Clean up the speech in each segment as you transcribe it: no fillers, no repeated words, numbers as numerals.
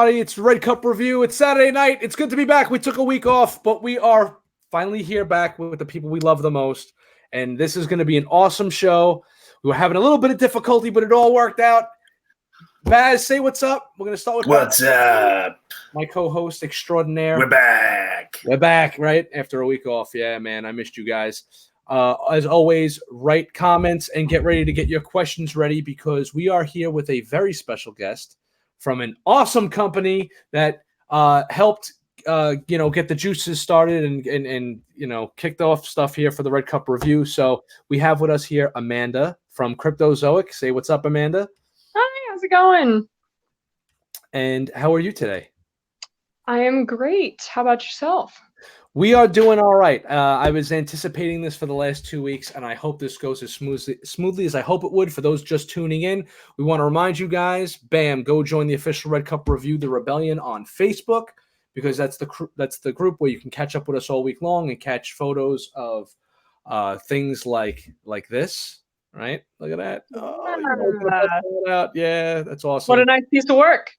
It's Red Cup Review. It's Saturday night. It's good to be back. We took a week off, but we are finally here back with the people we love the most. And this is going to be an awesome show. We were having a little bit of difficulty, but it all worked out. Baz, say what's up. We're going to start with What's up? My co-host extraordinaire. We're back. We're back, right? After a week off. Yeah, man, I missed you guys. As always, write comments and get ready to get your questions ready because we are here with a very special guest from an awesome company that helped get the juices started and kicked off stuff here for the Red Cup Review. So we have with us here Amanda from Cryptozoic. Say what's up, Amanda. Hi, how's it going? And how are you today? I am great. How about yourself? We are doing all right. I was anticipating this for the last 2 weeks, and I hope this goes as smoothly as I hope it would. For those just tuning in, we want to remind you guys, bam, go join the official Red Cup Review, The Rebellion on Facebook, because that's the group where you can catch up with us all week long and catch photos of things like this, right? Look at that. Oh, yeah, that's awesome. What a nice piece of work.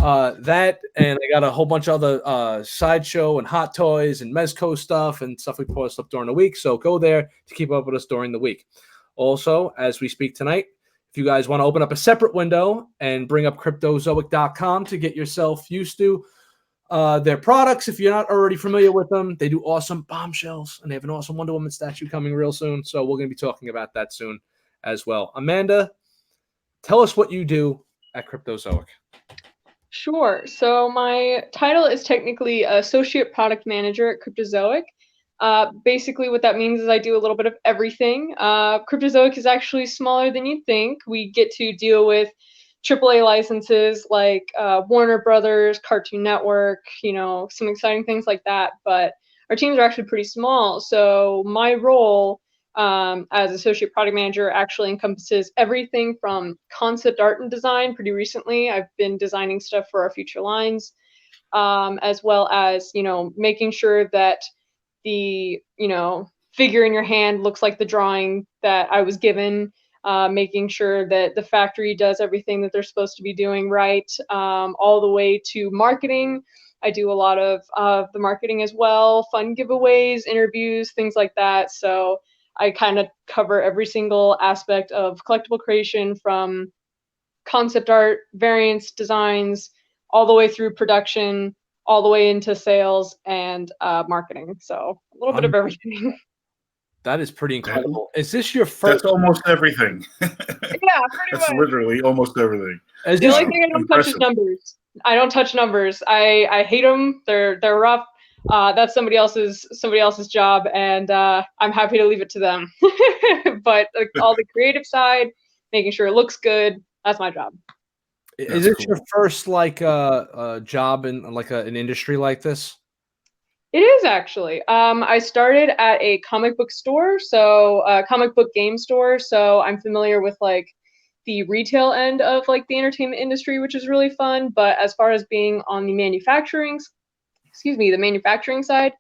That and I got a whole bunch of other sideshow and hot toys and Mezco stuff and stuff we post up during the week. So go there to keep up with us during the week. Also, as we speak tonight, if you guys want to open up a separate window and bring up cryptozoic.com to get yourself used to their products, if you're not already familiar with them, they do awesome bombshells and they have an awesome Wonder Woman statue coming real soon. So we're going to be talking about that soon as well. Amanda, tell us what you do at Cryptozoic. Sure. So my title is technically Associate Product Manager at Cryptozoic. Basically what that means is I do a little bit of everything. Cryptozoic is actually smaller than you'd think. We get to deal with AAA licenses like Warner Brothers, Cartoon Network, some exciting things like that. But our teams are actually pretty small. So my role as associate product manager actually encompasses everything from concept art and design. Pretty recently, I've been designing stuff for our future lines, as well as, making sure that the, figure in your hand looks like the drawing that I was given, making sure that the factory does everything that they're supposed to be doing right, all the way to marketing. I do a lot of the marketing as well, fun giveaways, interviews, things like that. So I kind of cover every single aspect of collectible creation, from concept art, variants, designs, all the way through production, all the way into sales and marketing. So a little bit of everything. That is pretty incredible. Is this your first? That's almost everything. Yeah, pretty much. That's literally almost everything. The only thing I don't touch is numbers. I don't touch numbers. I hate them. They're rough. That's somebody else's job, and I'm happy to leave it to them. But all the creative side, making sure it looks good, that's my job. Is this your first job in an industry like this? It is actually. I started at a comic book store, so a comic book game store. So I'm familiar with the retail end of the entertainment industry, which is really fun. But as far as being on the manufacturing side,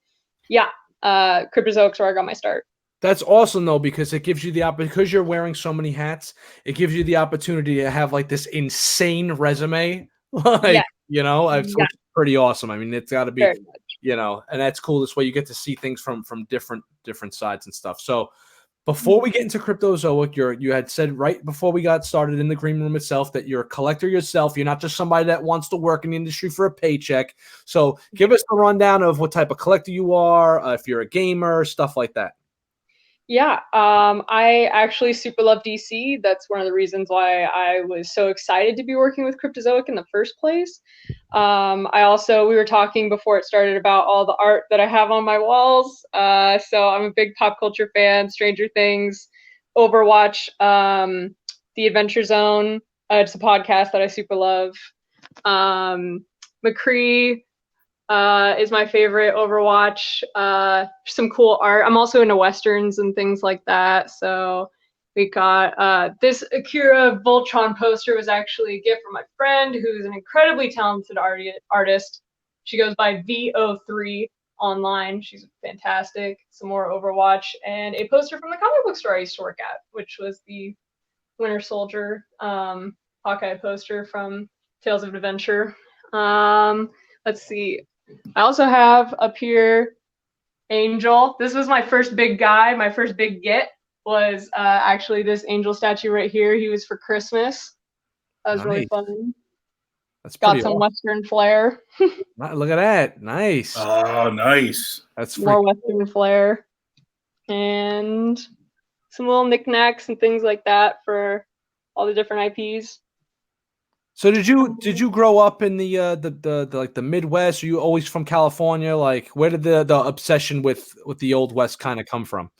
yeah, Cryptozoic's where I got my start. That's awesome though, because it gives you because you're wearing so many hats, it gives you the opportunity to have this insane resume. It's pretty awesome. I mean, it's got to be, and that's cool. This way you get to see things from different sides and stuff. So before we get into Cryptozoic, you had said right before we got started in the green room itself that you're a collector yourself. You're not just somebody that wants to work in the industry for a paycheck. So give us the rundown of what type of collector you are, if you're a gamer, stuff like that. Yeah, I actually super love DC. That's one of the reasons why I was so excited to be working with Cryptozoic in the first place. We were talking before it started about all the art that I have on my walls. So I'm a big pop culture fan. Stranger Things, Overwatch, The Adventure Zone. It's a podcast that I super love. McCree is my favorite. Overwatch, some cool art. I'm also into westerns and things like that. So we got this Akira Voltron poster was actually a gift from my friend, who's an incredibly talented artist. She goes by VO3 online. She's fantastic. Some more Overwatch, and a poster from the comic book store I used to work at, which was the Winter Soldier Hawkeye poster from Tales of Adventure. Let's see. I also have up here Angel. This was my first big guy. My first big get was actually this Angel statue right here. He was for Christmas. That was really fun. That's got some Western flair. Look at that. Nice. Oh, nice. That's more Western flair. And some little knickknacks and things like that for all the different IPs. So did you grow up in the like the Midwest? Are you always from California? Like, where did the obsession with the Old West kind of come from?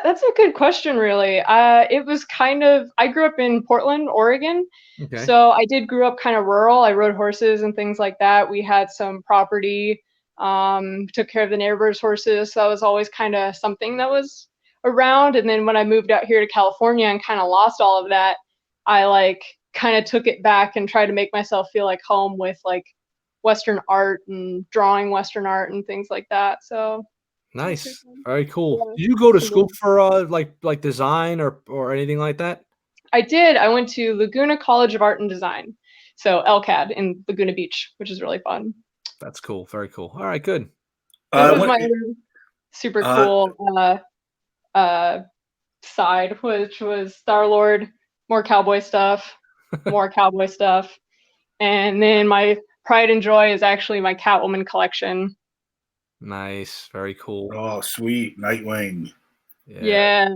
That's a good question, really. It was kind of, I grew up in Portland, Oregon. Okay. So I did grow up kind of rural. I rode horses and things like that. We had some property, took care of the neighbors' horses. So that was always kind of something that was around. And then when I moved out here to California and kind of lost all of that, I like kind of took it back and tried to make myself feel like home with like Western art and drawing Western art and things like that. So nice, very cool. Yeah. Did you go to school for like design or anything like that? I did. I went to Laguna College of Art and Design, so LCAD in Laguna Beach, which is really fun. That's cool. Very cool. All right, good. This was my super cool side, which was Star-Lord, more cowboy stuff, and then my pride and joy is actually my Catwoman collection. Nice, very cool. Oh, sweet, Nightwing. Yeah.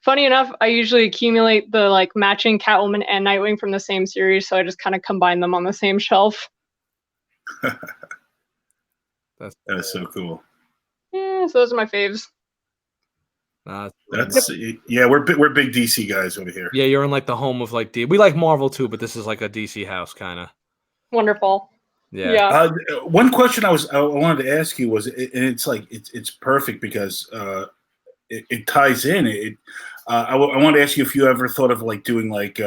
Funny enough, I usually accumulate the like matching Catwoman and Nightwing from the same series, so I just kind of combine them on the same shelf. That's so cool. Yeah, so those are my faves. That's yeah, we're big DC guys over here. Yeah, you're in like the home of like we like Marvel too, but this is like a DC house kind of. Wonderful. Yeah. One question I wanted to ask you was, and it's like it's perfect because it ties in. I want to ask you if you ever thought of like doing like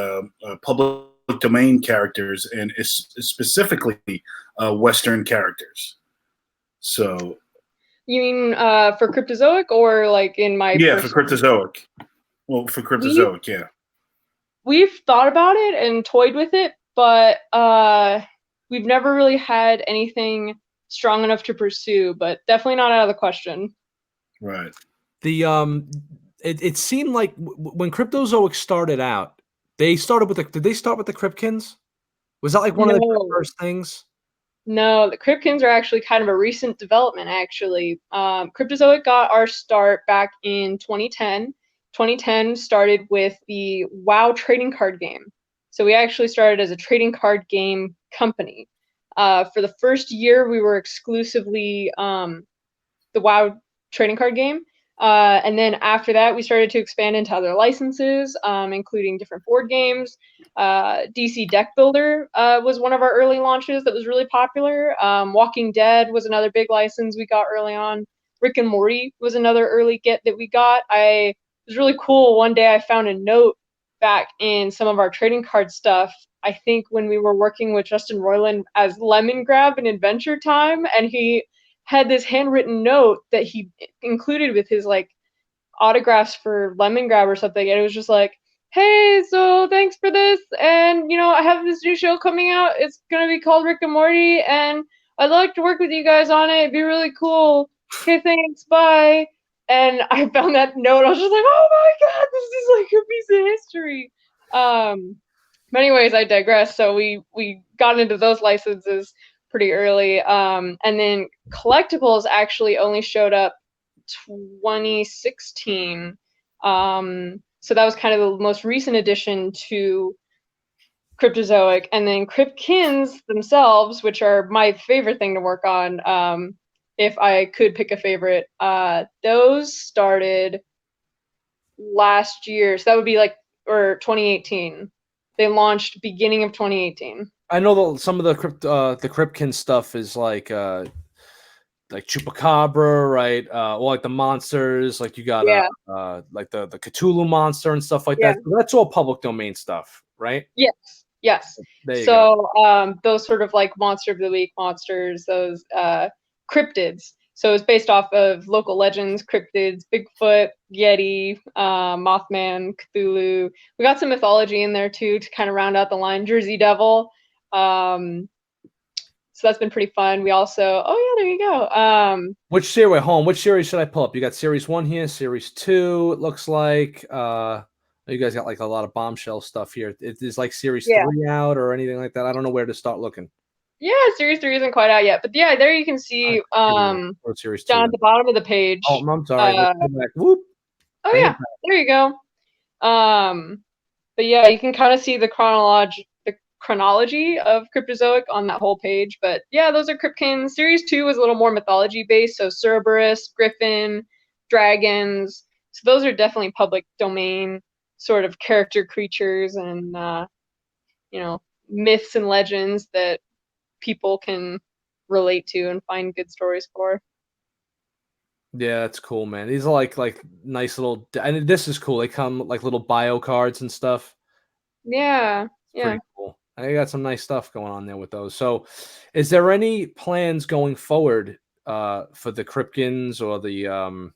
public domain characters and specifically Western characters. So. You mean for Cryptozoic or like in my for Cryptozoic. Well, for Cryptozoic, yeah. We've thought about it and toyed with it, but we've never really had anything strong enough to pursue, but definitely not out of the question. Right. It seemed like when Cryptozoic started out, they started with did they start with the Cryptkins? Was that like one of the first things? No, the Cryptkins are actually kind of a recent development, actually. Cryptozoic got our start back in 2010. 2010 started with the WoW trading card game. So we actually started as a trading card game company. For the first year, we were exclusively the WoW trading card game. And then after that, we started to expand into other licenses, including different board games. DC Deck Builder was one of our early launches that was really popular. Walking Dead was another big license we got early on. Rick and Morty was another early get that we got. It was really cool. One day I found a note back in some of our trading card stuff, I think when we were working with Justin Roiland as Lemon Grab in Adventure Time, and he had this handwritten note that he included with his like autographs for Lemon Grab or something, and it was just like, hey, so thanks for this, and I have this new show coming out. It's gonna be called Rick and Morty, and I'd like to work with you guys on it. It'd be really cool. Okay, thanks, bye. And I found that note. I was just like, oh my god, this is like a piece of history. But anyways, I digress. So we got into those licenses pretty early. And then collectibles actually only showed up 2016. So that was kind of the most recent addition to Cryptozoic. And then Cryptkins themselves, which are my favorite thing to work on, if I could pick a favorite, those started last year. So that would be like, or 2018. They launched beginning of 2018. I know that some of the Cryptkin stuff is like Chupacabra, right? Or like the monsters, like you got like the Cthulhu monster and stuff like that. So that's all public domain stuff, right? Yes. So those sort of like Monster of the Week monsters, those cryptids. So it's based off of local legends, cryptids, Bigfoot, Yeti, Mothman, Cthulhu. We got some mythology in there too to kind of round out the line. Jersey Devil. So that's been pretty fun. We also, oh yeah, there you go. Which series, which series should I pull up? You got series 1 here, series 2, it looks like. You guys got like a lot of Bombshell stuff here. Is like series 3 out or anything like that? I don't know where to start looking. Yeah, series 3 isn't quite out yet, but yeah, there you can see series 2 down at the bottom of the page. Oh, I'm sorry. Whoop. Oh yeah, there you go. But yeah, you can kind of see the chronology of Cryptozoic on that whole page. But yeah, those are Cryptkins. Series 2 is a little more mythology based, so Cerberus, Griffin, dragons. So those are definitely public domain sort of character creatures and you know, myths and legends that people can relate to and find good stories for. Yeah, that's cool, man. These are like nice little, and this is cool. They come like little bio cards and stuff. Yeah, it's pretty cool. I got some nice stuff going on there with those. So, is there any plans going forward for the Cryptkins or the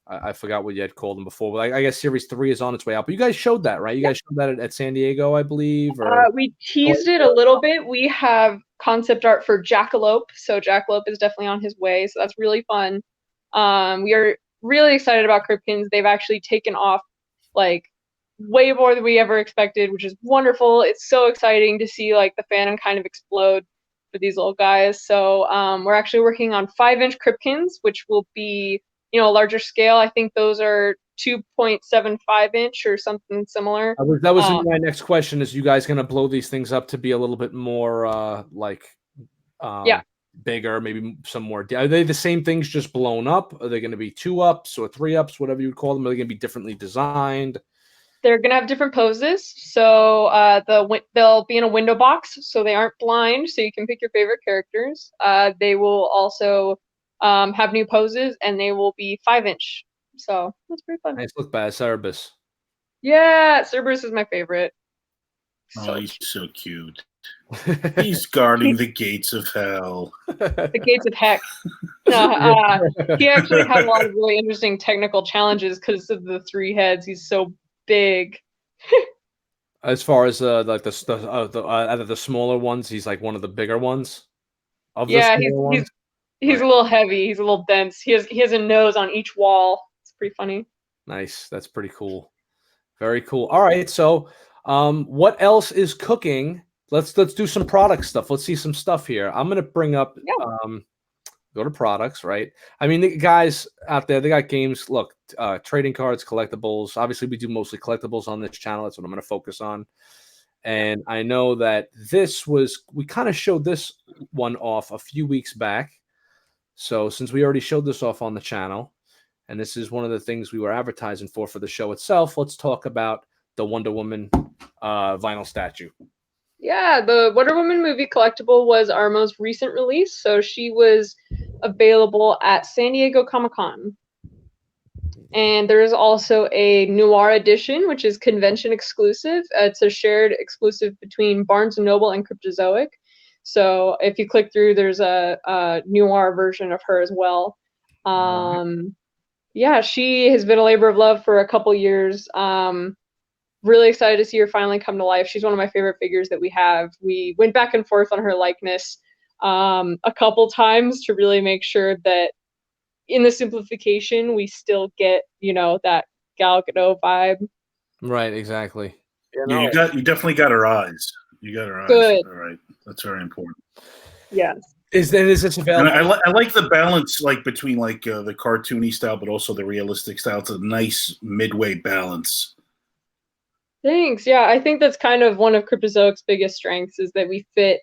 I forgot what you had called them before, but I guess series 3 is on its way out. But you guys showed that, right? You guys showed that at San Diego, I believe. Or we teased it a little bit. We have concept art for Jackalope, so Jackalope is definitely on his way. So that's really fun. We are really excited about Cryptkins. They've actually taken off like way more than we ever expected, which is wonderful. It's so exciting to see like the fandom kind of explode for these little guys. So we're actually working on 5-inch Cryptkins, which will be, you know, a larger scale. I think those are 2.75-inch or something similar. That was my next question. Is you guys going to blow these things up to be a little bit more bigger, maybe some more? Are they the same things just blown up? Are they going to be 2-ups or 3-ups, whatever you would call them? Are they going to be differently designed? They're going to have different poses. So they'll be in a window box, so they aren't blind, so you can pick your favorite characters. They will also have new poses, and they will be 5-inch. So that's pretty fun. Nice look bad, Cerberus. Yeah, Cerberus is my favorite. Oh, he's so cute. He's guarding the gates of hell. The gates of heck. He actually had a lot of really interesting technical challenges because of the 3 heads. He's so big. As far as like out of the smaller ones, he's like one of the bigger ones. He's a little heavy. He's a little dense. He has a nose on each wall. It's pretty funny. Nice. That's pretty cool. Very cool. All right. So, what else is cooking? Let's do some product stuff. Let's see some stuff here. I'm gonna bring up go to products, right? I mean, the guys out there, they got games. Look, trading cards, collectibles. Obviously, we do mostly collectibles on this channel. That's what I'm gonna focus on. And I know that we kind of showed this one off a few weeks back. So since we already showed this off on the channel, and this is one of the things we were advertising for the show itself, let's talk about the Wonder Woman vinyl statue. Yeah, the Wonder Woman movie collectible was our most recent release. So she was available at San Diego Comic-Con. And there is also a Noir edition, which is convention exclusive. It's a shared exclusive between Barnes & Noble and Cryptozoic. So if you click through, there's a Noir version of her as well. Yeah, she has been a labor of love for a couple years. Really excited to see her finally come to life. She's one of my favorite figures that we have. We went back and forth on her likeness a couple times to really make sure that in the simplification we still get, you know, that Gal Gadot vibe. Right, exactly. Yeah, you definitely got her eyes. You got her eyes. Good. All right, that's very important. Yes. Is this available? And I like the balance, like between like the cartoony style, but also the realistic style. It's a nice midway balance. Thanks. Yeah, I think that's kind of one of Cryptozoic's biggest strengths is that we fit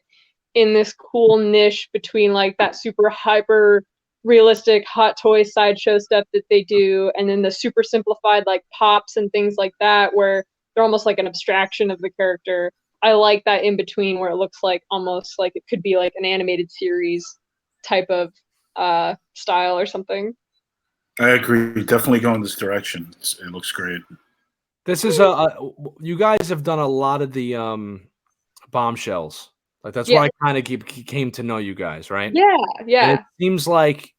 in this cool niche between like that super hyper realistic hot toy sideshow stuff that they do, and then the super simplified like pops and things like that, where they're almost like an abstraction of the character. I like that in between where it looks like almost like it could be like an animated series type of style or something. I agree. Definitely go in this direction. It looks great. This is you guys have done a lot of the Bombshells. Like that's why I kind of came to know you guys, right? Yeah. And it seems like,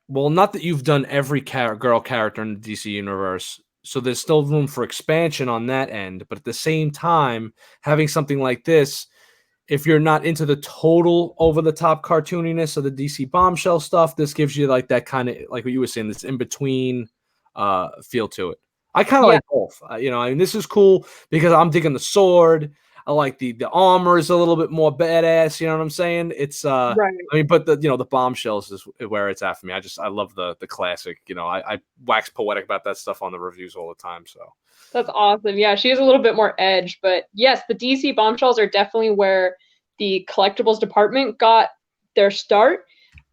well, not that you've done every girl character in the DC universe, so there's still room for expansion on that end. But at the same time, having something like this, if you're not into the total over the top cartooniness of the DC Bombshell stuff, this gives you like that kind of, like what you were saying, this in between feel to it. I kind of like both. You know, I mean, this is cool because I'm digging the sword. I like the armor is a little bit more badass. You know what I'm saying? It's Right. I mean, but the Bombshells is where it's at for me. I love the classic. You know, I wax poetic about that stuff on the reviews all the time. So That's awesome. Yeah, she has a little bit more edge, but yes, the DC Bombshells are definitely where the collectibles department got their start.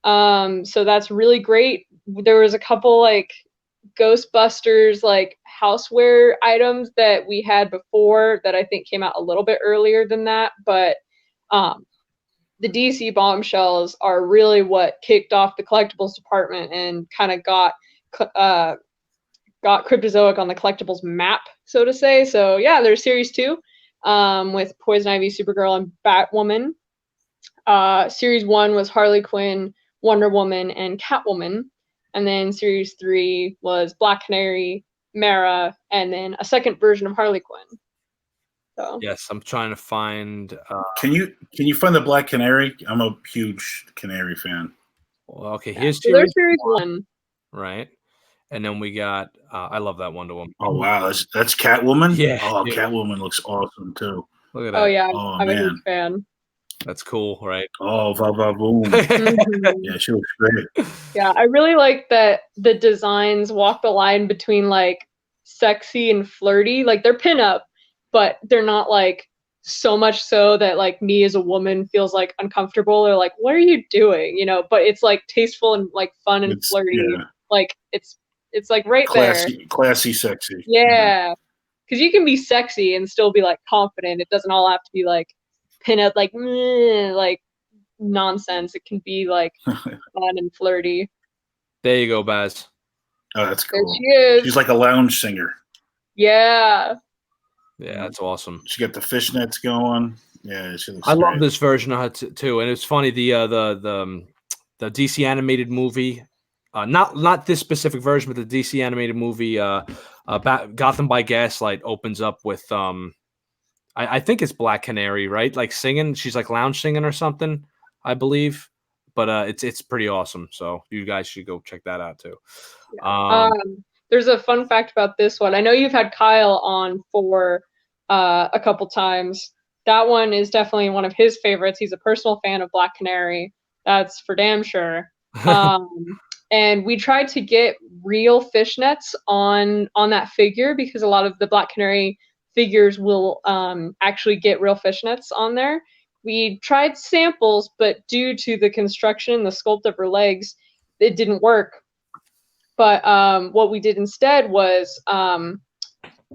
So that's really great. There was a couple like Ghostbusters like houseware items that we had before that I think came out a little bit earlier than that, but the DC Bombshells are really what kicked off the collectibles department and kind of got Cryptozoic on the collectibles map, so to say. So yeah, there's series 2 with Poison Ivy, Supergirl, and Batwoman. Series 1 was Harley Quinn, Wonder Woman, and Catwoman. And then series 3 was Black Canary, Mara, and then a second version of Harley Quinn. So yes, I'm trying to find. Can you find the Black Canary? I'm a huge Canary fan. Well, okay, here's so there's series 1. Right. And then we got, I love that Wonder Woman. Oh wow, that's Catwoman. Yeah. Oh, Catwoman looks awesome too. Look at that. Oh yeah, Oh, I'm man. a huge fan. That's cool, right? Oh, va va boom. Yeah, she looks great. Yeah, I really like that the designs walk the line between like sexy and flirty. Like they're pinup, but they're not like so much so that like me as a woman feels like uncomfortable or like, what are you doing? You know, but it's like tasteful and like fun and flirty. Yeah. Like it's like right classy, there. Classy, sexy. Yeah. Because you can be sexy and still be like confident. It doesn't all have to be like pinup, like nonsense. It can be like fun and flirty. There you go, Baz. Oh, that's cool. There she is. She's like a lounge singer. Yeah. Yeah, that's awesome. She got the fishnets going. Yeah, she looks I great. love this version of her too, and it's funny the DC animated movie, not this specific version, but the DC animated movie, Gotham by Gaslight opens up with I think it's Black Canary, right? Like singing, she's like lounge singing or something, I believe. But it's pretty awesome. So you guys should go check that out too. Yeah. There's a fun fact about this one. I know you've had Kyle on for a couple times. That one is definitely one of his favorites. He's a personal fan of Black Canary. That's for damn sure. And we tried to get real fishnets on that figure because a lot of the Black Canary figures will actually get real fishnets on there. We tried samples, but due to the construction, the sculpt of her legs, it didn't work. But what we did instead was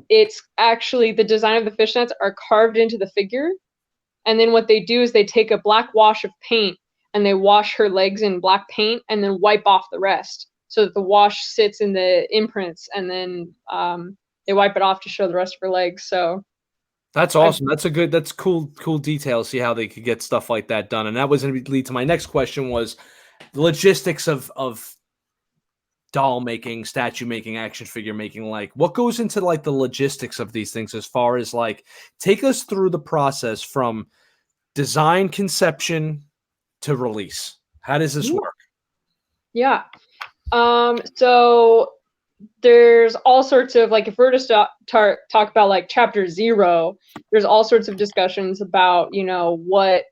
it's actually the design of the fishnets are carved into the figure. And then what they do is they take a black wash of paint and they wash her legs in black paint and then wipe off the rest so that the wash sits in the imprints, and then they wipe it off to show the rest of her legs. So that's awesome. That's cool detail. See how they could get stuff like that done. And that was going to lead to my next question, was the logistics of doll making, statue making, action figure making. Like what goes into like the logistics of these things, as far as like, take us through the process from design conception to release. How does this work? Yeah. So there's all sorts of, like, if we're to talk about like chapter 0, there's all sorts of discussions about, you know, what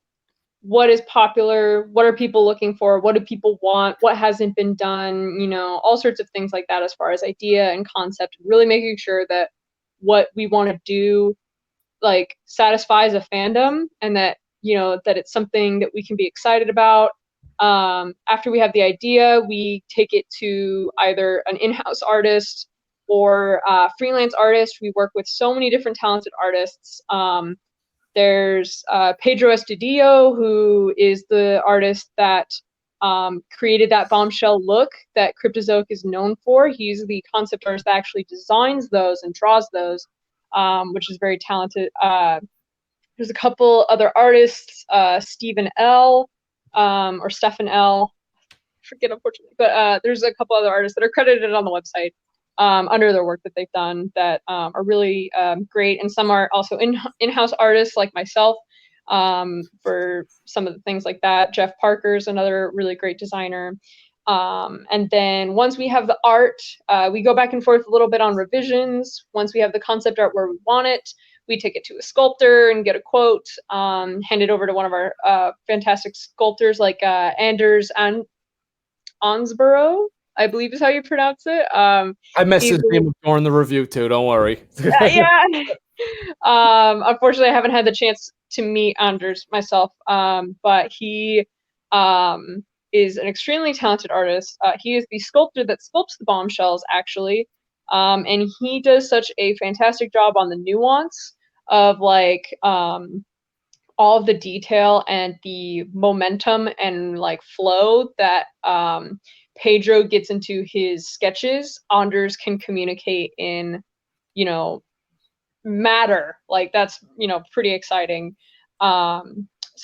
is popular, what are people looking for, what do people want, what hasn't been done, you know, all sorts of things like that as far as idea and concept, really making sure that what we want to do like satisfies a fandom, and that, you know, that it's something that we can be excited about. After we have the idea, we take it to either an in-house artist or freelance artist. We work with so many different talented artists. There's Pedro Estudillo, who is the artist that created that bombshell look that Cryptozoic is known for. He's the concept artist that actually designs those and draws those, which is very talented. There's a couple other artists, Stephen L. Or Stephen L. I forget, unfortunately, but there's a couple other artists that are credited on the website under their work that they've done that are really great, and some are also in-house artists like myself. for some of the things like that. Jeff Parker's another really great designer. And then once we have the art, we go back and forth a little bit on revisions. Once we have the concept art where we want it, we take it to a sculptor and get a quote, hand it over to one of our fantastic sculptors like Anders Onsborough, I believe is how you pronounce it. I messed his name up during the review too. Don't worry. Yeah. Unfortunately, I haven't had the chance to meet Anders myself, but he is an extremely talented artist. He is the sculptor that sculpts the Bombshells, actually, and he does such a fantastic job on the nuance of like all of the detail and the momentum and like flow that Pedro gets into his sketches. Anders can communicate in, you know, matter. Like that's, you know, pretty exciting. So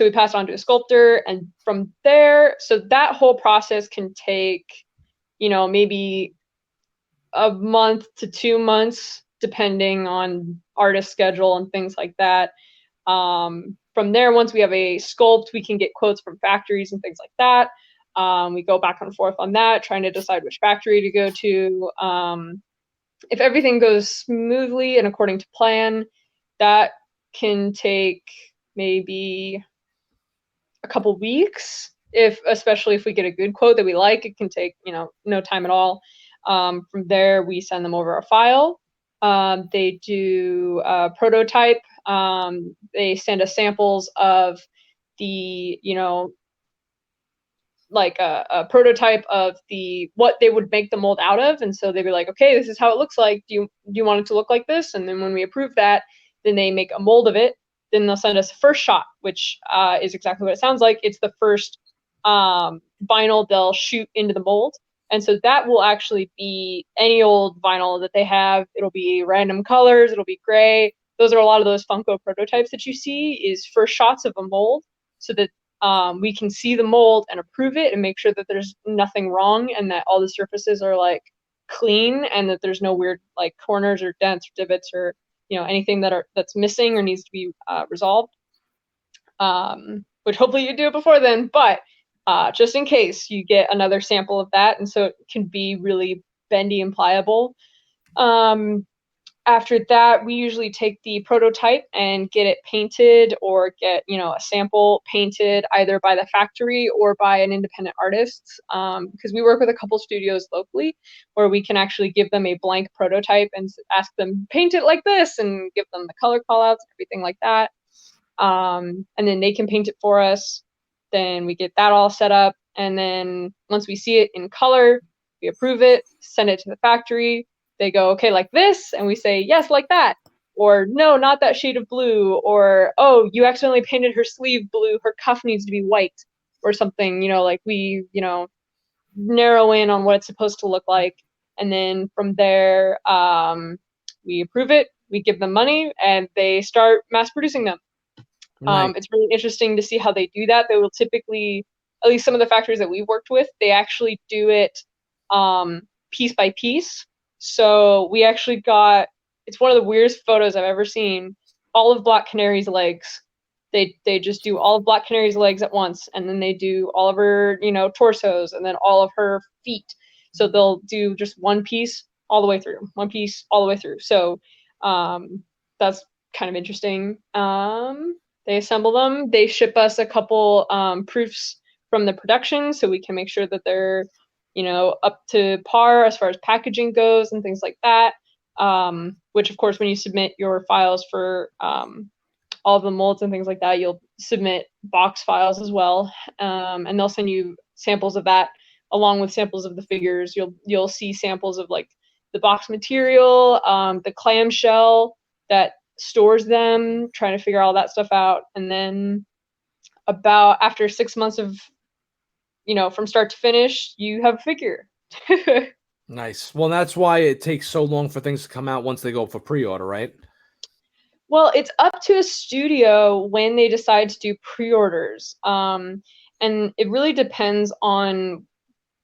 we pass it on to a sculptor, and from there, so that whole process can take, you know, maybe a month to 2 months, depending on artist schedule and things like that. From there, once we have a sculpt, we can get quotes from factories and things like that. We go back and forth on that, trying to decide which factory to go to. If everything goes smoothly and according to plan, that can take maybe a couple weeks. Especially if we get a good quote that we like, it can take, you know, no time at all. From there, we send them over a file. They do a prototype. They send us samples of the, you know, like a prototype of what they would make the mold out of, and so they'd be like, okay, this is how it looks like. Do you want it to look like this? And then when we approve that, then they make a mold of it. Then they'll send us a first shot, which is exactly what it sounds like. It's the first vinyl they'll shoot into the mold. And so that will actually be any old vinyl that they have. It'll be random colors. It'll be gray. Those are a lot of those Funko prototypes that you see is first shots of a mold, so that we can see the mold and approve it and make sure that there's nothing wrong and that all the surfaces are like clean and that there's no weird like corners or dents or divots or, you know, anything that's missing or needs to be resolved. Which hopefully you do it before then, but just in case, you get another sample of that, and so it can be really bendy and pliable. After that, we usually take the prototype and get it painted or get, you know, a sample painted either by the factory or by an independent artist, because we work with a couple studios locally where we can actually give them a blank prototype and ask them, paint it like this, and give them the color callouts, everything like that. And then they can paint it for us. Then we get that all set up. And then once we see it in color, we approve it, send it to the factory. They go, okay, like this. And we say, yes, like that. Or no, not that shade of blue. Or, oh, you accidentally painted her sleeve blue. Her cuff needs to be white or something. You know, like we, you know, narrow in on what it's supposed to look like. And then from there, we approve it. We give them money and they start mass producing them. Nice. It's really interesting to see how they do that. They will typically, at least some of the factories that we've worked with, they actually do it piece by piece. So we actually got, it's one of the weirdest photos I've ever seen, all of Black Canary's legs. They just do all of Black Canary's legs at once, and then they do all of her, you know, torsos, and then all of her feet. So they'll do just one piece all the way through, one piece all the way through. So that's kind of interesting. They assemble them. They ship us a couple proofs from the production so we can make sure that they're, you know, up to par as far as packaging goes and things like that. Which, of course, when you submit your files for all of the molds and things like that, you'll submit box files as well. And they'll send you samples of that along with samples of the figures. You'll see samples of like the box material, the clamshell that stores them, trying to figure all that stuff out. And then about after 6 months of, you know, from start to finish, you have a figure. Nice. Well, that's why it takes so long for things to come out once they go for pre-order, right? Well, it's up to a studio when they decide to do pre-orders. And it really depends on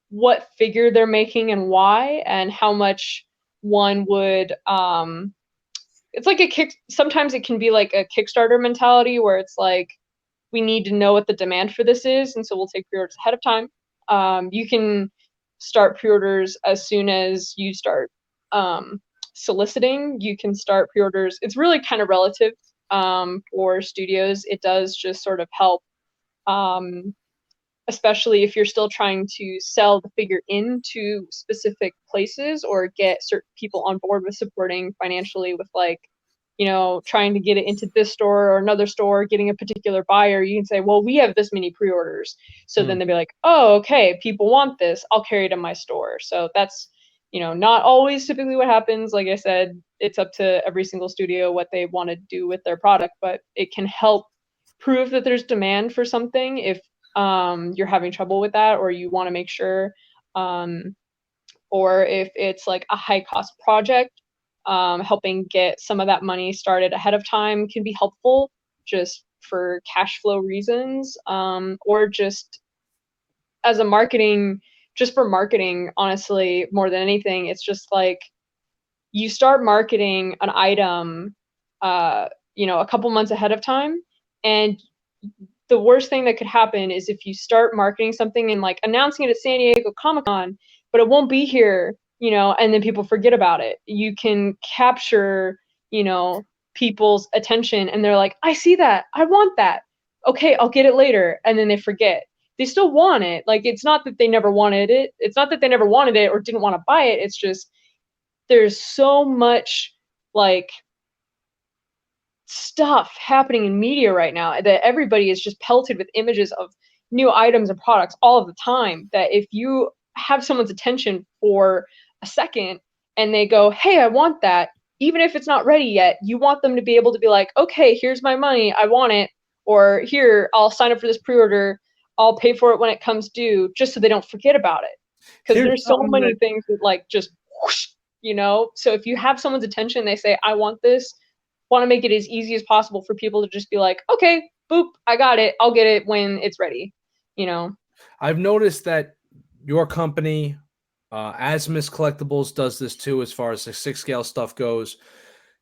what figure they're making and why, and how much one would it's like sometimes it can be like a Kickstarter mentality where it's like, we need to know what the demand for this is, and so we'll take pre-orders ahead of time. You can start pre-orders as soon as you start soliciting. You can start pre-orders. It's really kind of relative for studios. It does just sort of help, especially if you're still trying to sell the figure into specific places or get certain people on board with supporting financially with, like, you know, trying to get it into this store or another store, getting a particular buyer. You can say, well, we have this many pre-orders. So then they'll be like, oh, okay, people want this. I'll carry it in my store. So that's, you know, not always typically what happens. Like I said, it's up to every single studio what they want to do with their product, but it can help prove that there's demand for something if you're having trouble with that, or you want to make sure, or if it's like a high cost project, helping get some of that money started ahead of time can be helpful just for cash flow reasons, or just as a marketing, just for marketing, honestly, more than anything. It's just like you start marketing an item, you know, a couple months ahead of time, and the worst thing that could happen is if you start marketing something and like announcing it at San Diego Comic-Con, but it won't be here, you know, and then people forget about it. You can capture, you know, people's attention and they're like, I see that. I want that. Okay, I'll get it later. And then they forget. They still want it. Like, it's not that they never wanted it. It's not that they never wanted it or didn't want to buy it. It's just there's so much like stuff happening in media right now that everybody is just pelted with images of new items and products all of the time, that if you have someone's attention for a second and they go, hey, I want that, even if it's not ready yet, you want them to be able to be like, okay, here's my money, I want it, or here, I'll sign up for this pre-order, I'll pay for it when it comes due, just so they don't forget about it. Because there's so many things that like just whoosh, you know. So if you have someone's attention, they say, I want this, want to make it as easy as possible for people to just be like, okay, boop, I got it, I'll get it when it's ready, you know. I've noticed that your company, Asmus Collectibles, does this too as far as the 6-scale stuff goes.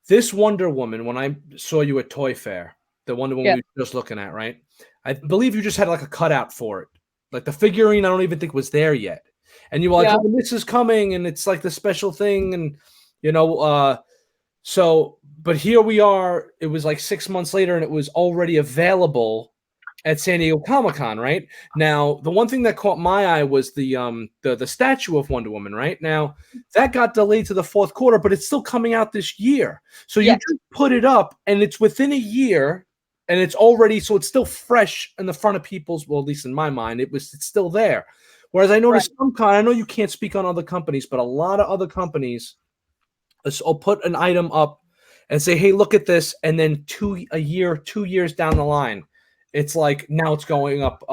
This Wonder Woman, when I saw you at Toy Fair, the Wonder Woman we were just looking at, right? I believe you just had like a cutout for it. Like the figurine, I don't even think was there yet. And you were like, oh, this is coming, and it's like the special thing, and, you know, so, but here we are, it was like 6 months later, and it was already available at San Diego Comic-Con, right? Now, the one thing that caught my eye was the statue of Wonder Woman, right? Now, that got delayed to the fourth quarter, but it's still coming out this year. So you just put it up, and it's within a year, and it's already, so it's still fresh in the front of people's, well, at least in my mind, it's still there. Whereas I noticed I know you can't speak on other companies, but a lot of other companies will put an item up and say, hey, look at this, and then 2 years down the line, it's like now it's going up,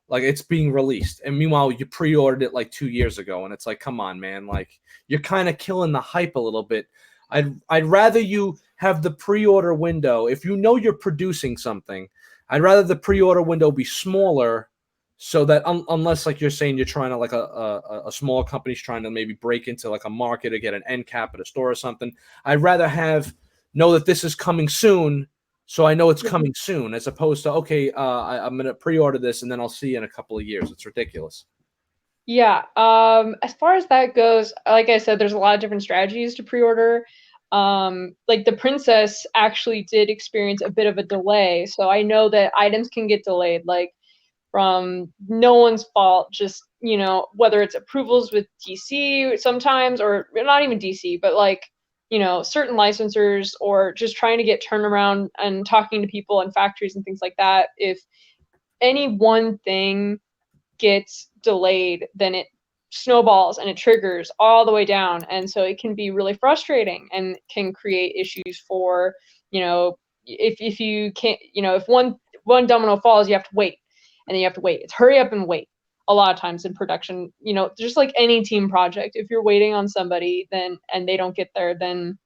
like it's being released, and meanwhile you pre-ordered it like 2 years ago, and it's like, come on, man, like you're kind of killing the hype a little bit. I'd rather you have the pre-order window. If you know you're producing something, I'd rather the pre-order window be smaller, so that unless, like you're saying, you're trying to, like a small company's trying to maybe break into like a market or get an end cap at a store or something, I'd rather know that this is coming soon, so I know it's coming soon, as opposed to, okay, I'm going to pre-order this and then I'll see you in a couple of years. It's ridiculous. Yeah. As far as that goes, like I said, there's a lot of different strategies to pre-order. Like the Princess actually did experience a bit of a delay. So I know that items can get delayed, like from no one's fault, just, you know, whether it's approvals with DC sometimes, or not even DC, but like, you know, certain licensors, or just trying to get turnaround and talking to people and factories and things like that. If any one thing gets delayed, then it snowballs and it triggers all the way down. And so it can be really frustrating and can create issues for, you know, if you can't, you know, if one domino falls, you have to wait, and then you have to wait. It's hurry up and wait. A lot of times in production, you know, just like any team project, if you're waiting on somebody then and they don't get there, then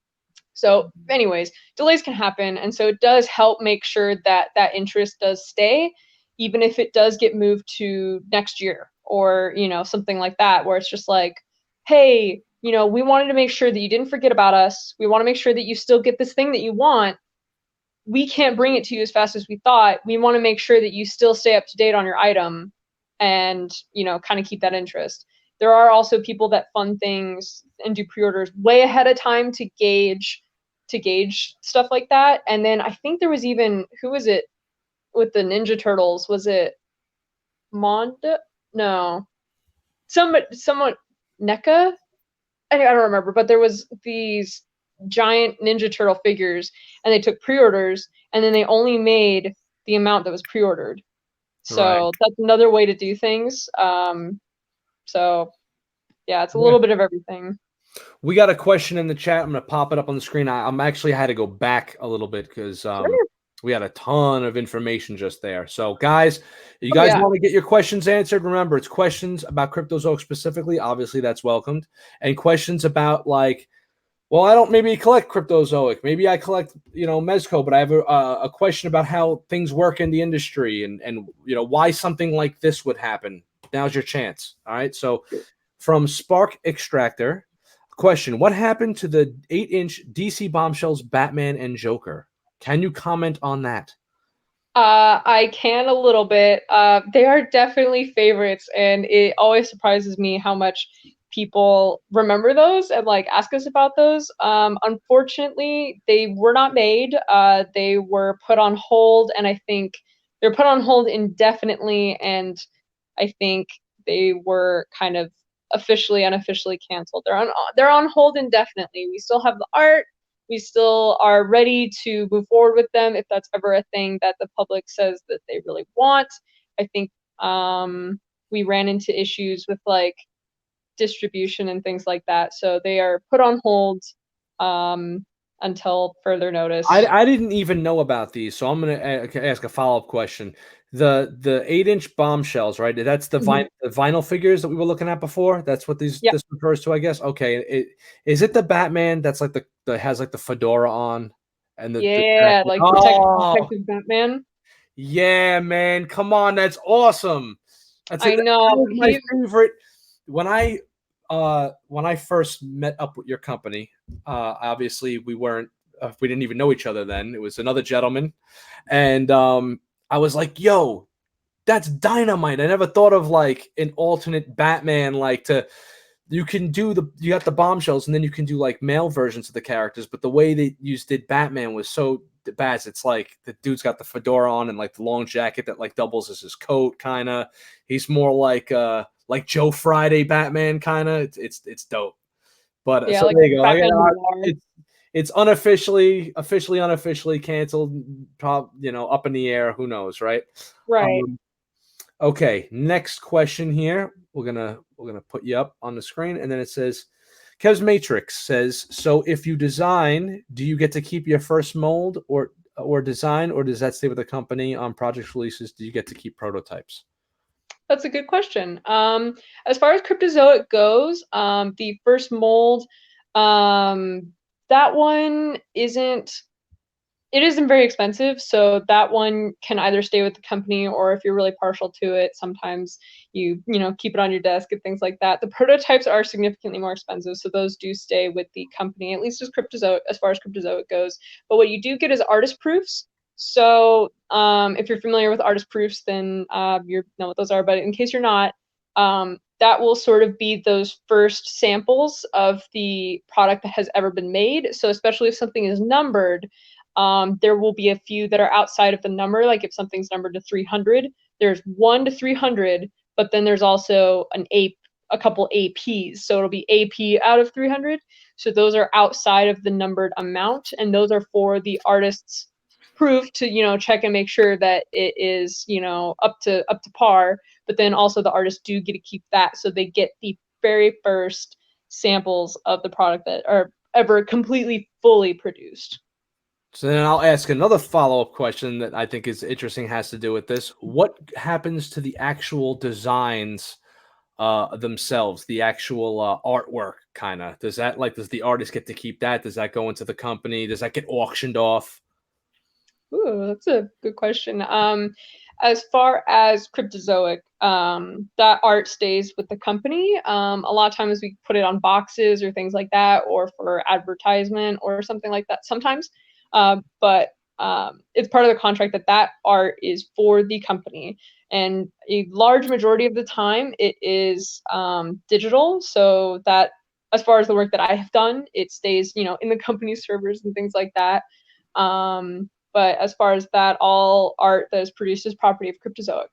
so anyways, delays can happen. And so it does help make sure that that interest does stay, even if it does get moved to next year, or, you know, something like that, where it's just like, hey, you know, we wanted to make sure that you didn't forget about us. We want to make sure that you still get this thing that you want. we can't bring it to you as fast as we thought. We want to make sure that you still stay up to date on your item and, you know, kind of keep that interest. There are also people that fund things and do pre-orders way ahead of time to gauge stuff like that. And then I think there was even, who was it with the Ninja Turtles? Was it Monda? No. Someone NECA? I don't remember, but there was these giant Ninja Turtle figures, and they took pre-orders, and then they only made the amount that was pre-ordered. So that's another way to do things. So yeah, it's a little bit of everything. We got a question in the chat. I'm going to pop it up on the screen. I'm actually had to go back a little bit because we had a ton of information just there. So guys, if you guys want to get your questions answered, remember it's questions about Cryptozoic specifically. Obviously that's welcomed. And questions about like, well, I don't maybe collect Cryptozoic. Maybe I collect, you know, Mezco, but I have a question about how things work in the industry and, you know, why something like this would happen. Now's your chance. All right. So from Spark Extractor, question: what happened to the 8-inch DC Bombshells Batman and Joker? Can you comment on that? I can a little bit. They are definitely favorites, and it always surprises me how much people remember those and like ask us about those. Unfortunately, they were not made. They were put on hold, and I think they're put on hold indefinitely, and I think they were kind of unofficially canceled. They're on hold indefinitely. We still have the art. We still are ready to move forward with them if that's ever a thing that the public says that they really want. I think we ran into issues with like distribution and things like that, so they are put on hold until further notice. I didn't even know about these, so I'm going to ask a follow-up question. The 8-inch Bombshells, right? That's the vinyl figures that we were looking at before. That's what this refers to, I guess. Okay, is it the Batman that's like the has like the fedora on and the like protective Batman? Yeah, man, come on, that's awesome. I know. That was my favorite. When I first met up with your company, obviously we didn't even know each other then. It was another gentleman, and I was like, yo, that's dynamite. I never thought of like an alternate Batman, like you got the Bombshells and then you can do like male versions of the characters, but the way they did Batman was so bad. It's like the dude's got the fedora on and like the long jacket that like doubles as his coat, kind of. He's more like Joe Friday Batman, kind of. It's dope. But so like there you go. It's unofficially canceled, you know, up in the air. Who knows, right? Right. Okay, next question here. We're gonna put you up on the screen, and then it says, Kev's Matrix says, so if you design, do you get to keep your first mold or design, or does that stay with the company on project releases? Do you get to keep prototypes? That's a good question. As far as Cryptozoic goes, the first mold, that one isn't very expensive, so that one can either stay with the company, or if you're really partial to it, sometimes you know, keep it on your desk and things like that. The prototypes are significantly more expensive, so those do stay with the company, at least as far as Cryptozoic goes. But what you do get is artist proofs. So if you're familiar with artist proofs, then you know what those are. But in case you're not, that will sort of be those first samples of the product that has ever been made. So especially if something is numbered, there will be a few that are outside of the number. Like if something's numbered to 300, there's 1 to 300, but then there's also a couple APs. So it'll be AP out of 300. So those are outside of the numbered amount, and those are for the artist's proof to, you know, check and make sure that it is, you know, up to par. But then also the artists do get to keep that, so they get the very first samples of the product that are ever completely fully produced. So then I'll ask another follow-up question that I think is interesting, has to do with this. What happens to the actual designs themselves, the actual artwork, kind of? Does the artist get to keep that? Does that go into the company? Does that get auctioned off? Ooh, that's a good question. As far as Cryptozoic, that art stays with the company. A lot of times we put it on boxes or things like that, or for advertisement or something like that sometimes. But it's part of the contract that art is for the company. And a large majority of the time it is digital, so that as far as the work that I have done, it stays, in the company's servers and things like that. But as far as that, all art that is produced is property of Cryptozoic.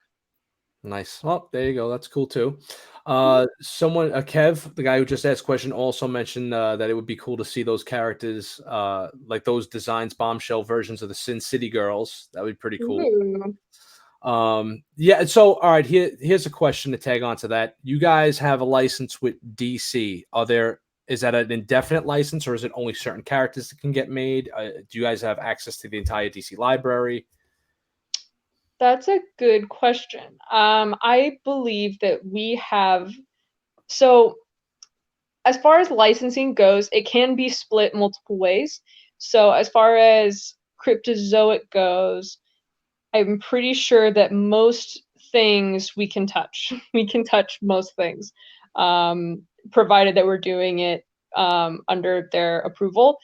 Nice. Well, there you go. That's cool too. Someone, Kev, the guy who just asked question, also mentioned that it would be cool to see those characters, like those designs, bombshell versions of the Sin City girls. That would be pretty cool. Ooh. Yeah. So, all right, here's a question to tag on to that. You guys have a license with DC. Is that an indefinite license, or is it only certain characters that can get made? Do you guys have access to the entire DC library? That's a good question. I believe that we have. So, as far as licensing goes, it can be split multiple ways. So, as far as Cryptozoic goes, I'm pretty sure that most things we can touch. We can touch most things, provided that we're doing it under their approval.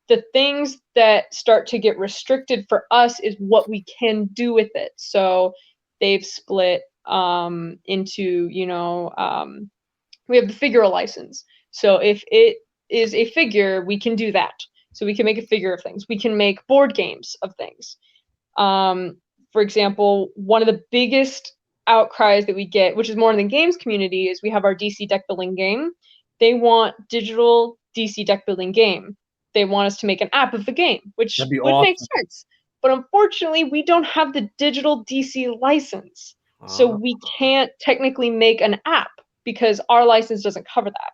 The things that start to get restricted for us is what we can do with it. So they've split into, we have the figural license. So if it is a figure, we can do that. So we can make a figure of things. We can make board games of things. For example, one of the biggest outcries that we get, which is more in the games community, is we have our DC deck building game. They want digital DC deck building game. They want us to make an app of the game, which would awesome. make sense. But unfortunately, we don't have the digital DC license. So we can't technically make an app because our license doesn't cover that.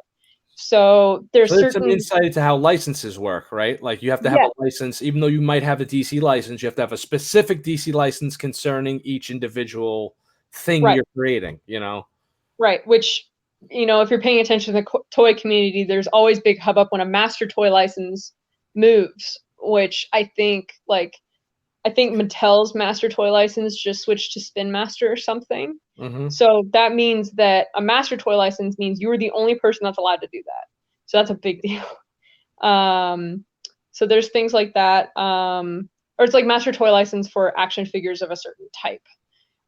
So there's some insight into how licenses work, right? Like you have to have a license, even though you might have a DC license, you have to have a specific DC license concerning each individual thing you're creating, Right, which, if you're paying attention to the toy community, there's always big hubbub when a master toy license moves, which I think Mattel's master toy license just switched to Spin Master or something. Mm-hmm. So that means that a master toy license means you're the only person that's allowed to do that. So that's a big deal. So there's things like that. Or it's like master toy license for action figures of a certain type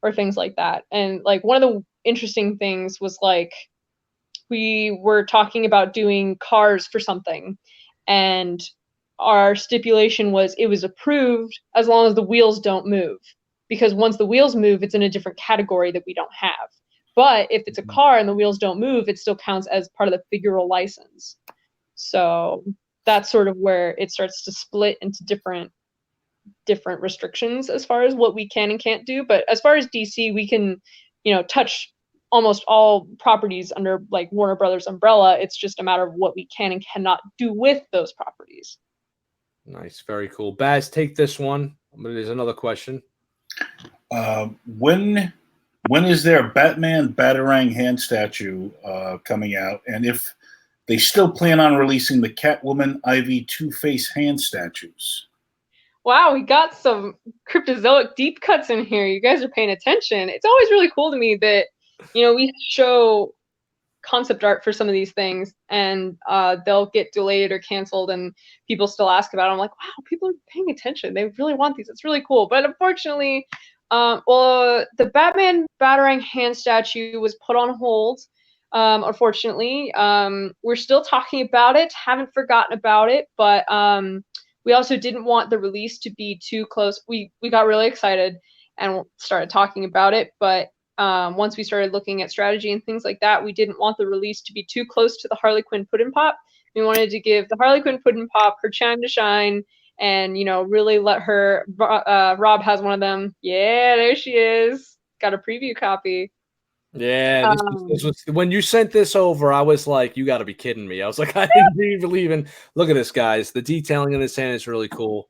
or things like that. And like one of the interesting things was like we were talking about doing cars for something, and our stipulation was it was approved as long as the wheels don't move, because once the wheels move, it's in a different category that we don't have. But if it's a car and the wheels don't move, it still counts as part of the figural license. So that's sort of where it starts to split into different restrictions as far as what we can and can't do. But as far as DC, we can, touch almost all properties under like Warner Brothers umbrella. It's just a matter of what we can and cannot do with those properties. Nice, very cool. Baz, take this one. There's another question. When is their Batman Batarang hand statue coming out? And if they still plan on releasing the Catwoman Ivy Two-Face hand statues? Wow, we got some Cryptozoic deep cuts in here. You guys are paying attention. It's always really cool to me that, we show concept art for some of these things and they'll get delayed or canceled and people still ask about it. I'm like, wow, people are paying attention. They really want these. It's really cool. But unfortunately, the Batman Batarang hand statue was put on hold. Unfortunately, we're still talking about it. Haven't forgotten about it, but we also didn't want the release to be too close. We got really excited and started talking about it, but once we started looking at strategy and things like that, we didn't want the release to be too close to the Harley Quinn Puddin' Pop. We wanted to give the Harley Quinn Puddin' Pop her time to shine and, really let her, Rob has one of them. Yeah, there she is. Got a preview copy. Yeah, this was when you sent this over, I was like, you got to be kidding me. I was like, I didn't believe in. Look at this, guys. The detailing in this hand is really cool.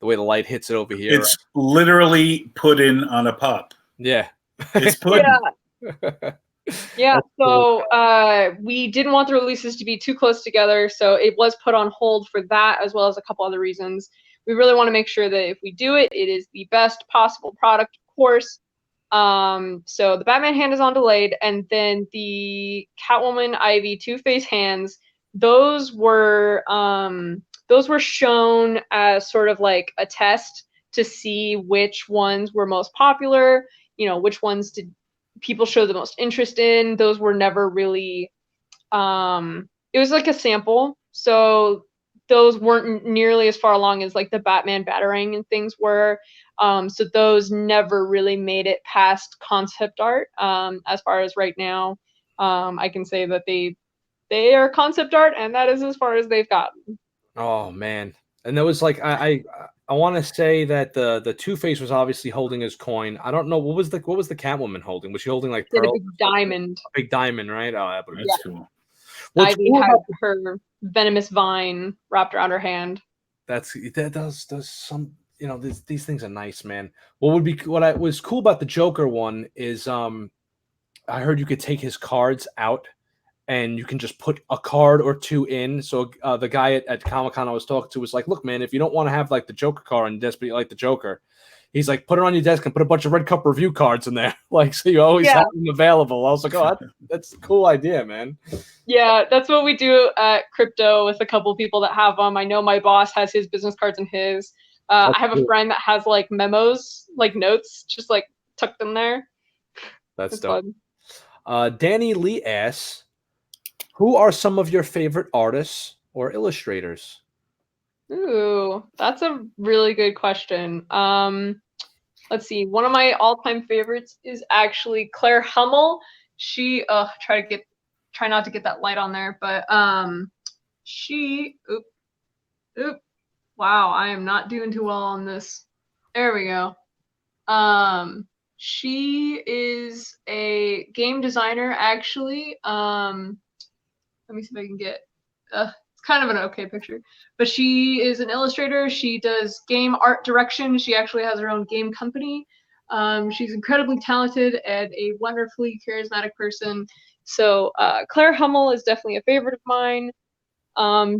The way the light hits it over here. It's literally pudding on a pop. Yeah. It's pudding. Yeah. So we didn't want the releases to be too close together, so it was put on hold for that, as well as a couple other reasons. We really want to make sure that if we do it, it is the best possible product, of course. So the Batman hand is on delayed, and then the Catwoman Ivy Two-Face hands, those were those were shown as sort of like a test to see which ones were most popular, which ones did people show the most interest in. Those were never really, it was like a sample. So those weren't nearly as far along as like the Batman Batarang and things were. So those never really made it past concept art. As far as right now, I can say that they are concept art, and that is as far as they've gotten. Oh man. And there was like I want to say that the Two-Face was obviously holding his coin. I don't know what was the Catwoman holding. Was she holding like Did a pearls? big diamond. A big diamond, right? Oh, That's cool. Ivy had her venomous vine wrapped around her hand. That does some, these things are nice, man. What was cool about the Joker one is I heard you could take his cards out and you can just put a card or two in. So the guy at Comic-Con I was talking to was like, look, man, if you don't want to have like the Joker card on your desk, but you like the Joker, he's like, put it on your desk and put a bunch of Red Cup review cards in there. Like, so you always have them available. I was like, oh, that's a cool idea, man. Yeah, that's what we do at Crypto with a couple of people that have them. I know my boss has his business cards in his. I have a friend that has like memos, like notes, just like tucked in there. That's dope. Fun. Danny Lee asks, who are some of your favorite artists or illustrators? Ooh, that's a really good question. Let's see. One of my all-time favorites is actually Claire Hummel. She try not to get that light on there, but wow, I am not doing too well on this. There we go. She is a game designer actually. Let me see if I can get it's kind of an okay picture, but she is an illustrator. She does game art direction. She actually has her own game company. She's incredibly talented and a wonderfully charismatic person. So Claire Hummel is definitely a favorite of mine.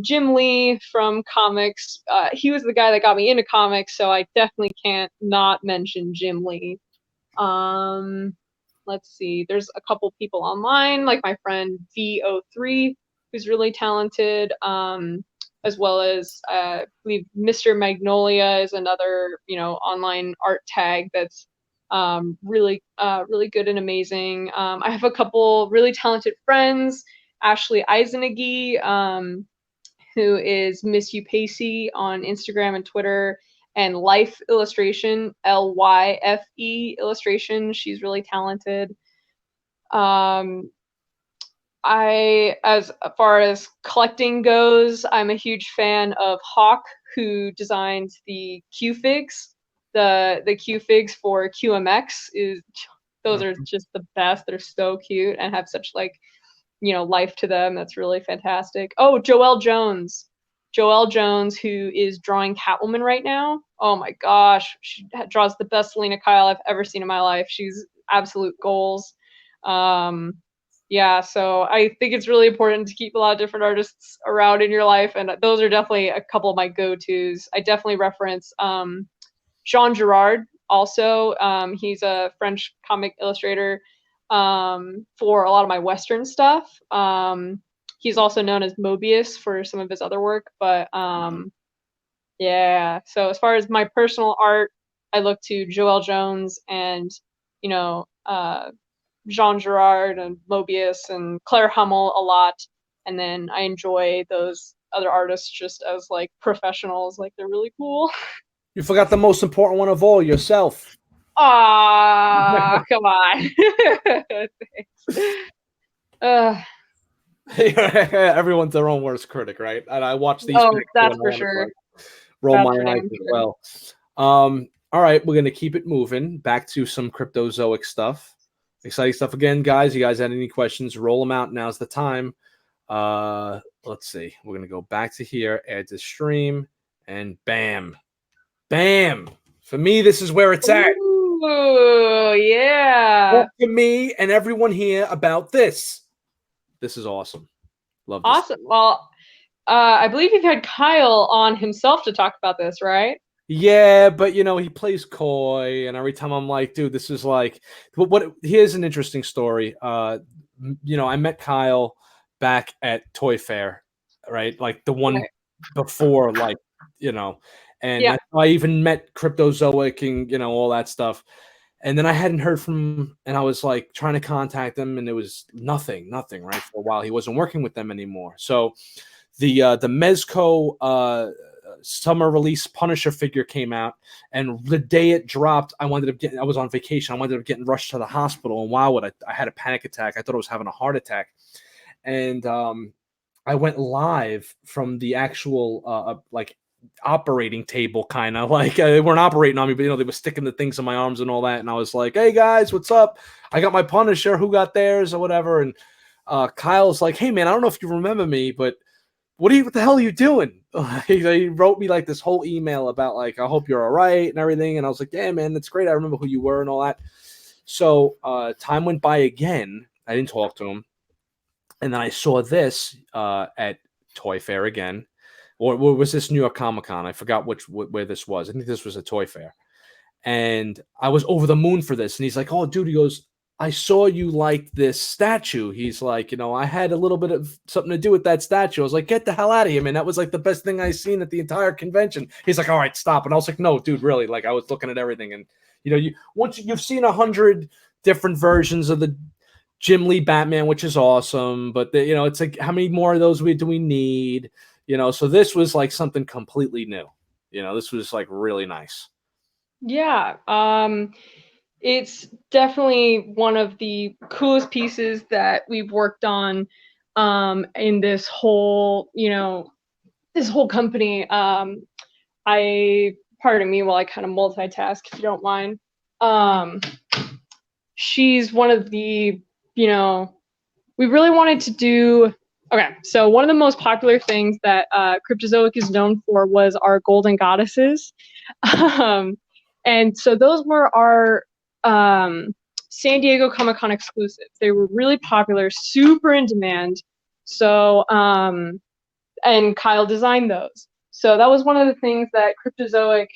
Jim Lee from comics, he was the guy that got me into comics, so I definitely can't not mention Jim Lee. Let's see, there's a couple people online, like my friend VO3, who's really talented, as well as I believe Mr. Magnolia is another, online art tag that's really good and amazing. I have a couple really talented friends, Ashley Eiseneggy, who is Miss Upacey on Instagram and Twitter, and Life Illustration, LYFE Illustration. She's really talented. As far as collecting goes, I'm a huge fan of Hawk, who designed the Q-Figs. The Q-Figs for QMX those are just the best. They're so cute and have such life to them. That's really fantastic. Oh, Joelle Jones, who is drawing Catwoman right now. Oh my gosh, she draws the best Selena Kyle I've ever seen in my life. She's absolute goals. Yeah, so I think it's really important to keep a lot of different artists around in your life, and those are definitely a couple of my go-tos. I definitely reference Jean Girard also. He's a French comic illustrator for a lot of my Western stuff. He's also known as Mobius for some of his other work, but yeah. So as far as my personal art, I look to Joelle Jones and Jean Girard and Mobius and Claire Hummel a lot, and then I enjoy those other artists just as like professionals. Like, they're really cool. You forgot the most important one of all, yourself. Ah, come on. Everyone's their own worst critic, right? And I watch these. Oh, that's for sure. Roll my eyes as well. All right, we're gonna keep it moving back to some Cryptozoic stuff. Exciting stuff again, guys. You guys had any questions? Roll them out. Now's the time. Let's see. We're gonna go back to here, add to stream, and bam. For me, this is where it's at. Ooh, yeah. Talk to me and everyone here about this. This is awesome. Love this. Awesome. Well, I believe you've had Kyle on himself to talk about this, right? Yeah, but he plays coy, and every time I'm like, dude, this is like here's an interesting story. I met Kyle back at Toy Fair, right? Like the one before, like, and I even met Cryptozoic and all that stuff. And then I hadn't heard from him, and I was like trying to contact him, and it was nothing, right, for a while. He wasn't working with them anymore. So the Mezco summer release Punisher figure came out, and the day it dropped, I was on vacation. I wound up getting rushed to the hospital, and wow, I had a panic attack. I thought I was having a heart attack, and I went live from the actual like operating table, kind of like they weren't operating on me, but they were sticking the things in my arms and all that, and I was like, "Hey guys, what's up? I got my Punisher. Who got theirs or whatever?" And Kyle's like, "Hey man, I don't know if you remember me, but what the hell are you doing?" He wrote me like this whole email about like, "I hope you're all right" and everything, and I was like, "Yeah man, that's great. I remember who you were and all that." So time went by again. I didn't talk to him, and then I saw this at Toy Fair again. Or was this New York Comic-Con? I forgot where this was. I think this was a Toy Fair. And I was over the moon for this. And he's like, "Oh, dude," he goes, "I saw you like this statue." He's like, "I had a little bit of something to do with that statue." I was like, "Get the hell out of here, man. That was like the best thing I seen at the entire convention." He's like, "All right, stop." And I was like, "No, dude, really." Like I was looking at everything. And, once you've seen 100 different versions of the Jim Lee Batman, which is awesome. But, it's like, how many more of those do we need? So this was like something completely new. This was like really nice. Yeah. It's definitely one of the coolest pieces that we've worked on in this whole, company. Pardon me while I kind of multitask, if you don't mind. She's one of the, we really wanted to do. Okay, so one of the most popular things that Cryptozoic is known for was our golden goddesses. And so those were our San Diego Comic-Con exclusives. They were really popular, super in demand. So, and Kyle designed those. So that was one of the things that Cryptozoic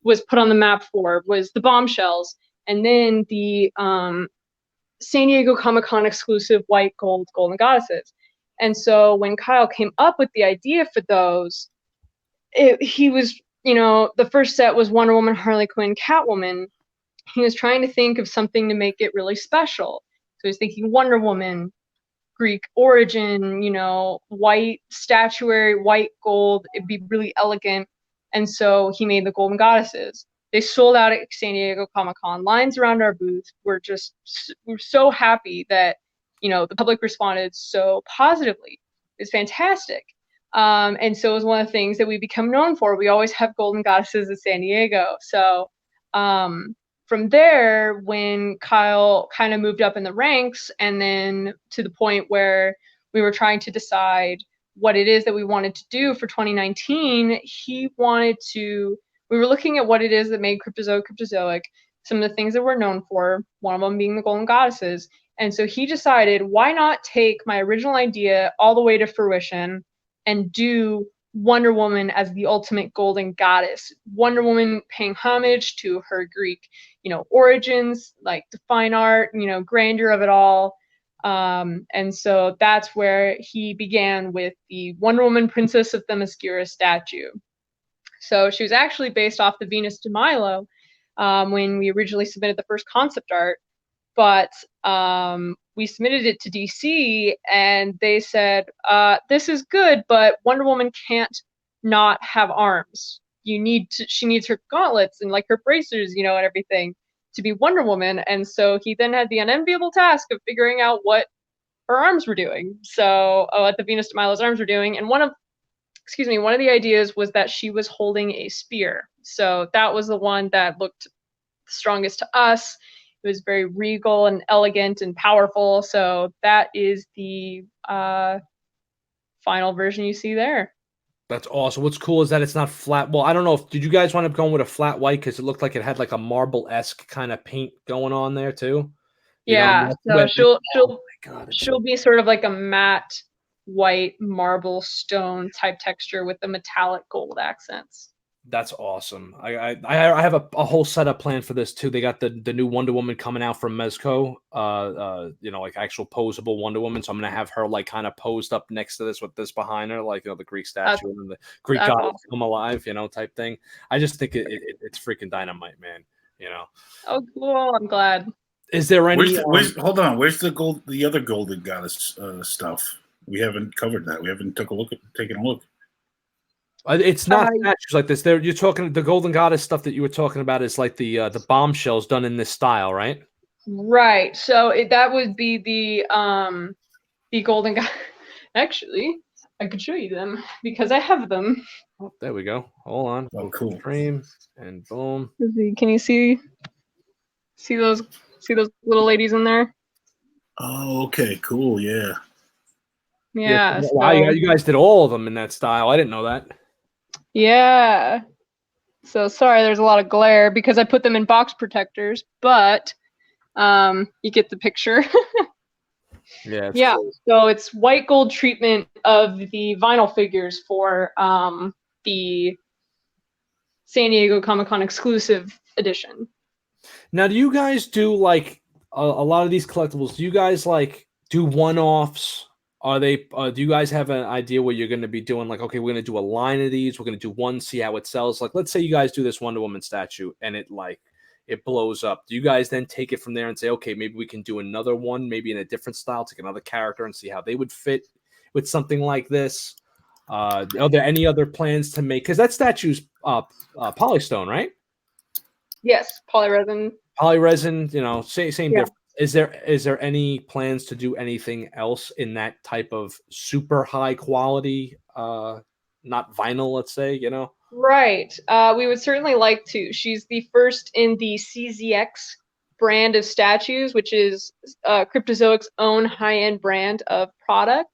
was put on the map for, was the Bombshells. And then the San Diego Comic-Con exclusive white, gold, golden goddesses. And so when Kyle came up with the idea for those, he was, the first set was Wonder Woman, Harley Quinn, Catwoman. He was trying to think of something to make it really special. So he was thinking Wonder Woman, Greek origin, white statuary, white gold. It'd be really elegant. And so he made the golden goddesses. They sold out at San Diego Comic-Con. Lines around our booth were we're so happy that, the public responded so positively. It's fantastic. And so it was one of the things that we become known for. We always have golden goddesses in San Diego. So from there, when Kyle kind of moved up in the ranks, and then to the point where we were trying to decide what it is that we wanted to do for 2019, we were looking at what it is that made Cryptozoic, some of the things that we're known for, one of them being the golden goddesses. And so he decided, why not take my original idea all the way to fruition and do Wonder Woman as the ultimate golden goddess. Wonder Woman paying homage to her Greek, origins, like the fine art, grandeur of it all. And so that's where he began with the Wonder Woman Princess of Themyscira statue. So she was actually based off the Venus de Milo when we originally submitted the first concept art. But we submitted it to DC, and they said, this is good, but Wonder Woman can't not have arms. She needs her gauntlets and like her bracers, and everything to be Wonder Woman. And so he then had the unenviable task of figuring out what her arms were doing. So what the Venus de Milo's arms were doing. And one of the ideas was that she was holding a spear. So that was the one that looked strongest to us. It was very regal and elegant and powerful. So that is the final version you see there. That's awesome. What's cool is that it's not flat. Well, I don't know did you guys wind up going with a flat white because it looked like it had like a marble-esque kind of paint going on there too? Yeah. So she'll be sort of like a matte white marble stone type texture with the metallic gold accents. That's awesome. I have a whole setup plan for this too. They got the new Wonder Woman coming out from Mezco. You know, like actual posable Wonder Woman. So I'm gonna have her like kind of posed up next to this with this behind her, like, you know, the Greek That's, statue and the Greek that's god awesome. come alive, you know, type thing. I just think it's freaking dynamite, man. You know. Oh, cool. I'm glad. Is there any? Hold on. Where's the other golden goddess stuff? We haven't covered that. We haven't taken a look. It's not statues like this. You're talking the Golden Goddess stuff that you were talking about is like the bombshells done in this style, right? Right. So that would be the Golden God. Actually, I could show you them because I have them. Oh, there we go. Hold on. Oh, cool. Frame and boom. Can you see those little ladies in there? Oh, okay. Cool. Yeah. Yeah. Wow, you guys did all of them in that style. I didn't know that. Yeah. So sorry, there's a lot of glare because I put them in box protectors, but you get the picture. Yeah. Cool. So it's white gold treatment of the vinyl figures for the San Diego Comic-Con exclusive edition. Now, do you guys do like a lot of these collectibles? Do you guys like do one-offs? Are they? Do you guys have an idea what you're going to be doing? Like, okay, we're going to do a line of these. We're going to do one, see how it sells. Like, let's say you guys do this Wonder Woman statue and it blows up. Do you guys then take it from there and say, okay, maybe we can do another one, maybe in a different style, take another character and see how they would fit with something like this? Are there any other plans to make? Because that statue's polystone, right? Yes, polyresin. Polyresin, you know, same difference. Is there any plans to do anything else in that type of super high quality, not vinyl, let's say, you know? Right. We would certainly like to. She's the first in the CZX brand of statues, which is Cryptozoic's own high-end brand of product.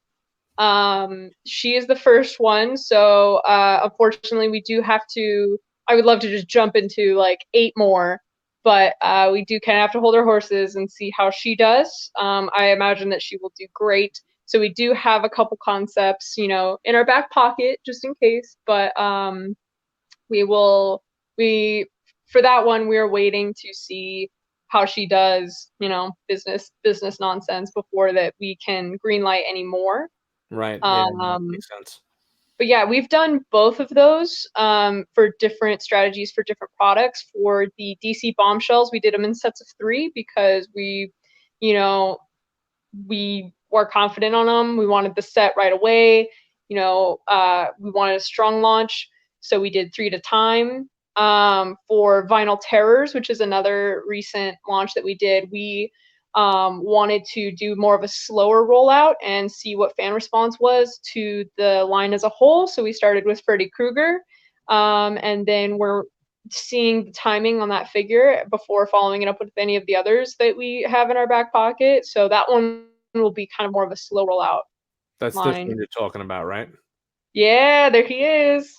She is the first one, so unfortunately we do have to. I would love to just jump into like 8 more, but we do kind of have to hold our horses and see how she does. I imagine that she will do great. So we do have a couple concepts, you know, in our back pocket just in case. But for that one, we're waiting to see how she does, you know, business nonsense before that we can greenlight any more. Right. Yeah, makes sense. But yeah, we've done both of those for different strategies for different products. For the DC Bombshells, we did them in sets of 3 because we were confident on them. We wanted the set right away. You know, we wanted a strong launch, so we did 3 at a time. For Vinyl Terrors, which is another recent launch that we did, we wanted to do more of a slower rollout and see what fan response was to the line as a whole. So we started with Freddy Krueger, and then we're seeing the timing on that figure before following it up with any of the others that we have in our back pocket. So that one will be kind of more of a slow rollout. That's the one you're talking about, right? Yeah, there he is.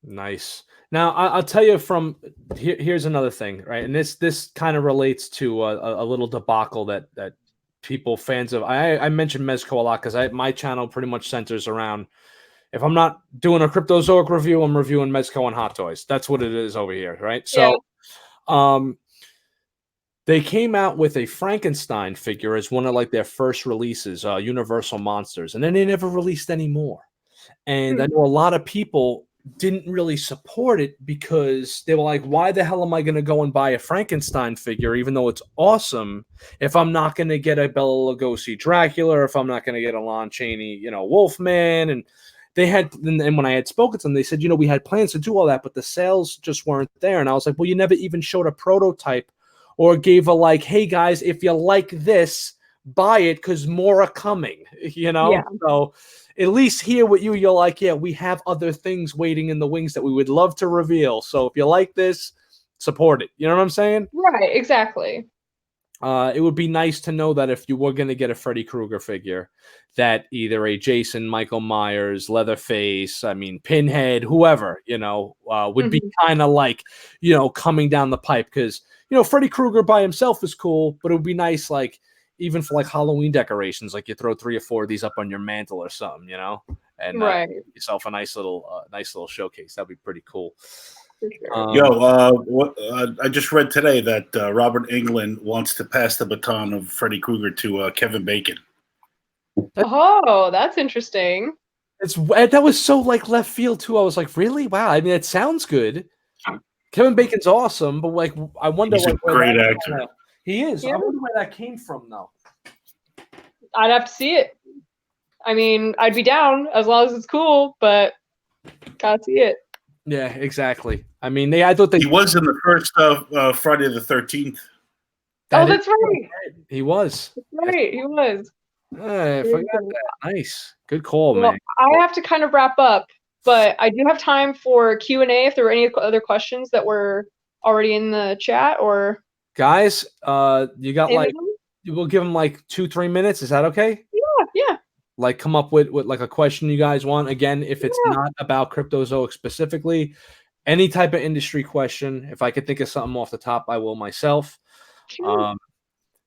Nice. Now I'll tell you from here. Here's another thing, right? And this kind of relates to a little debacle that people fans of. I mentioned Mezco a lot because my channel pretty much centers around. If I'm not doing a Cryptozoic review, I'm reviewing Mezco and Hot Toys. That's what it is over here, right? So, they came out with a Frankenstein figure as one of like their first releases, Universal Monsters, and then they never released any more. And I know a lot of people didn't really support it because they were like, why the hell am I going to go and buy a Frankenstein figure, even though it's awesome, if I'm not going to get a Bela Lugosi Dracula, or if I'm not going to get a Lon Chaney, you know, Wolfman. And they had, and when I had spoken to them, they said, you know, we had plans to do all that, but the sales just weren't there. And I was like, well, you never even showed a prototype or gave a like, hey guys, if you like this, buy it because more are coming, you know? Yeah. So at least here with you're like, yeah, we have other things waiting in the wings that we would love to reveal. So if you like this, support it. You know what I'm saying? Right, exactly. It would be nice to know that if you were going to get a Freddy Krueger figure, that either a Jason, Michael Myers, Leatherface, I mean, Pinhead, whoever, you know, would be kind of like, you know, coming down the pipe. Because, you know, Freddy Krueger by himself is cool, but it would be nice, like, even for like Halloween decorations, like you throw 3 or 4 of these up on your mantle or something, you know, and yourself a nice little showcase. That'd be pretty cool. For sure. I just read today that Robert Englund wants to pass the baton of Freddy Krueger to Kevin Bacon. Oh, that's interesting. That was so like left field too. I was like, really? Wow. I mean, it sounds good. Kevin Bacon's awesome, but like, I wonder. He's a great actor. He is. Yeah. I wonder where that came from, though. I'd have to see it. I mean, I'd be down as long as it's cool, but gotta see it. Yeah, exactly. I mean, I thought he was in the first Friday the 13th. That's right. He was. That's right. He was. I forgot that. Nice. Good call, man. I have to kind of wrap up, but I do have time for Q&A if there were any other questions that were already in the chat or. Guys, you got we'll give them like 2-3 minutes. Is that okay? Yeah. Like come up with like a question you guys want. Again, if it's not about Cryptozoic specifically, any type of industry question. If I could think of something off the top, I will myself. Sure.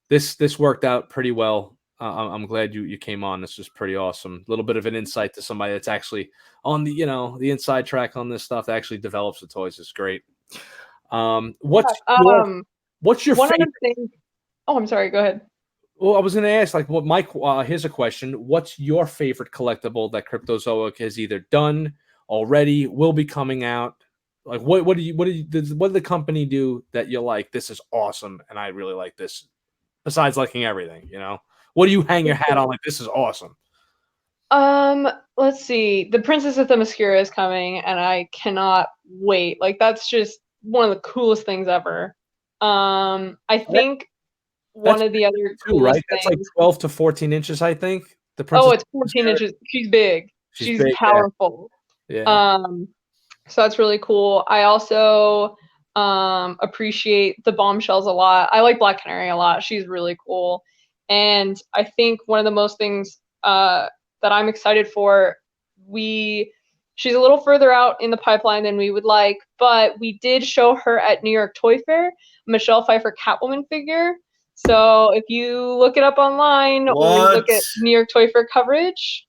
This worked out pretty well. I'm glad you came on. This was pretty awesome. A little bit of an insight to somebody that's actually on the the inside track on this stuff that actually develops the toys. It's great. What's your one favorite? other thing? Oh, I'm sorry. Go ahead. Well, I was going to ask, like, what Mike? Here's a question: what's your favorite collectible that Cryptozoic has either done already, will be coming out? Like, what did the company do that you're like, this is awesome, and I really like this? Besides liking everything, what do you hang your hat on? Like, this is awesome. Let's see. The Princess of Themyscira is coming, and I cannot wait. Like, that's just one of the coolest things ever. I think. One of the other coolest right? things. That's like 12 to 14 inches, I think. It's 14 inches. She's big. She's big, powerful. Yeah. So that's really cool. I also appreciate the Bombshells a lot. I like Black Canary a lot. She's really cool. And I think one of the most things that I'm excited for, she's a little further out in the pipeline than we would like, but we did show her at New York Toy Fair, Michelle Pfeiffer Catwoman figure. So if you look it up online or look at New York Toy Fair coverage,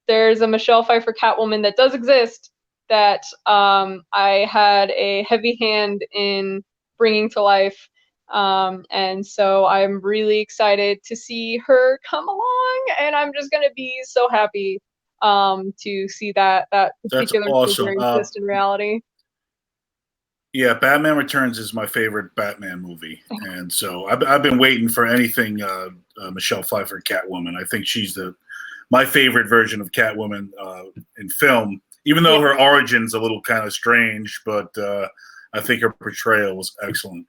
there's a Michelle Pfeiffer Catwoman that does exist that I had a heavy hand in bringing to life. And so I'm really excited to see her come along, and I'm just going to be so happy to see that particular figure exist in reality. Yeah, Batman Returns is my favorite Batman movie, and so I've been waiting for anything Michelle Pfeiffer Catwoman. I think she's my favorite version of Catwoman in film, even though her origin's a little kind of strange, but I think her portrayal was excellent.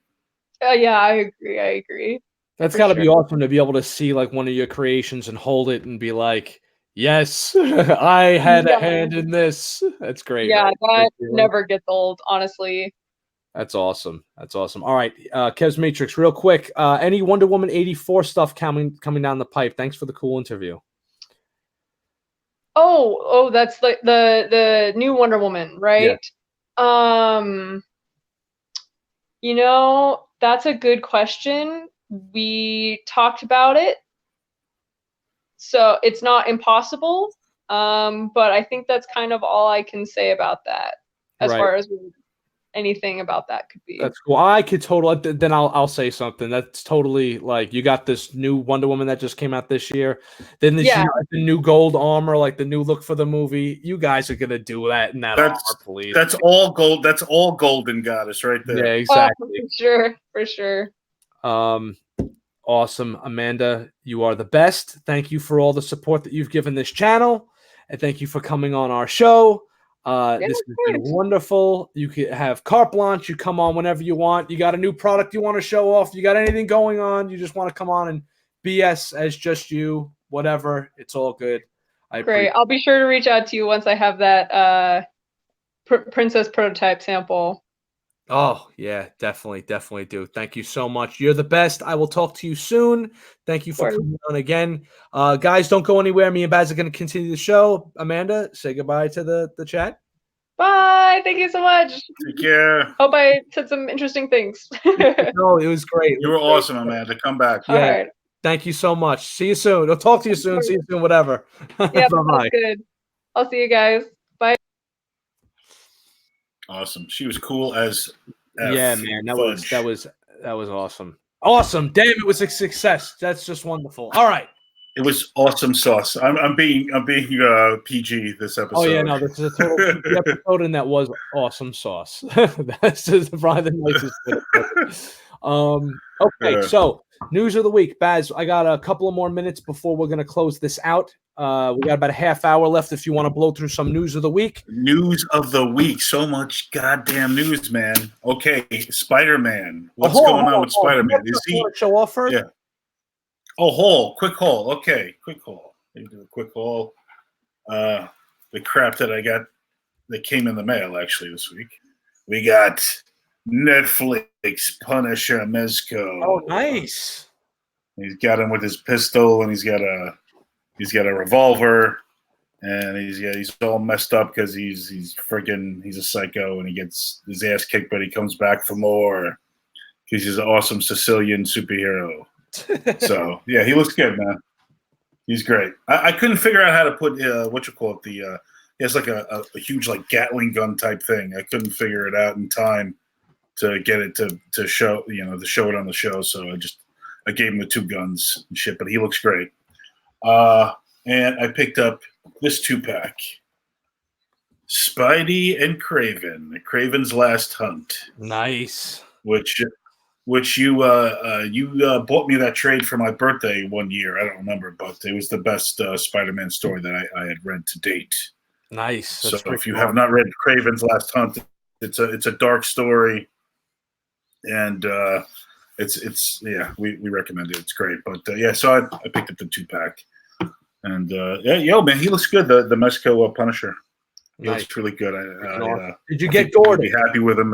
Yeah, I agree. That's got to be awesome to be able to see like one of your creations and hold it and be like, yes, I had a hand in this. That's great. Yeah, that never gets old, honestly. That's awesome. All right, Kev's Matrix, real quick. Any Wonder Woman 84 stuff coming down the pipe? Thanks for the cool interview. Oh, that's the new Wonder Woman, right? Yeah. That's a good question. We talked about it, so it's not impossible. But I think that's kind of all I can say about that, as far as anything about that could be. That's cool. I could totally. Then I'll say something. That's totally like you got this new Wonder Woman that just came out this year. Then this year, the new gold armor, like the new look for the movie. You guys are gonna do that in that armor, please. That's all gold. That's all Golden Goddess right there. Yeah, exactly. For sure. Awesome, Amanda. You are the best. Thank you for all the support that you've given this channel, and thank you for coming on our show. This has been wonderful. You can have carte blanche. You come on whenever you want. You got a new product you want to show off. You got anything going on. You just want to come on and BS as just you. Whatever. It's all good. Great. I'll be sure to reach out to you once I have that princess prototype sample. Oh, yeah, definitely do. Thank you so much. You're the best. I will talk to you soon. Thank you for coming on again. Guys, don't go anywhere. Me and Baz are going to continue the show. Amanda, say goodbye to the chat. Bye. Thank you so much. Take care. Hope I said some interesting things. No, it was great. You were awesome, Amanda. Come back. Yeah. All right. Thank you so much. See you soon. I'll talk to you soon. See you soon, whatever. Yeah, that's good. I'll see you guys. Bye. Awesome. She was cool as F. Yeah, man, that fudge. was awesome. Awesome. Damn, it was a success. That's just wonderful. All right. It was awesome sauce. I'm being PG this episode. Oh yeah, no, this is a total PG episode, and that was awesome sauce. That's just probably the nicest way to put it. Okay, so news of the week, Baz. I got a couple of more minutes before we're gonna close this out. We got about a half hour left if you want to blow through some news of the week. News of the week. So much goddamn news, man. Okay, Spider-Man. What's going on with Spider-Man? Is he show off first? Yeah. Oh, quick haul. Okay, quick haul. Let me do a quick haul. The crap that I got that came in the mail actually this week. We got Netflix Punisher Mezco. Oh, nice. He's got him with his pistol, and he's got a revolver, and he's all messed up because he's a psycho, and he gets his ass kicked, but he comes back for more because he's an awesome Sicilian superhero. So yeah, he looks good, man. He's great. I couldn't figure out how to put he has like a huge like Gatling gun type thing. I couldn't figure it out in time to get it to show to show it on the show. So I gave him the 2 guns and shit. But he looks great. And I picked up this 2-pack. Spidey and Craven. Craven's Last Hunt. Nice. Which you bought me that trade for my birthday one year. I don't remember, but it was the best Spider-Man story that I had read to date. Nice. That's so if you have not read Craven's Last Hunt, it's a dark story, and we recommend it. It's great. But so I picked up the 2-pack, and man, he looks good. The Mezco Punisher, he looks really good. Did you get Gordon? Be happy with him.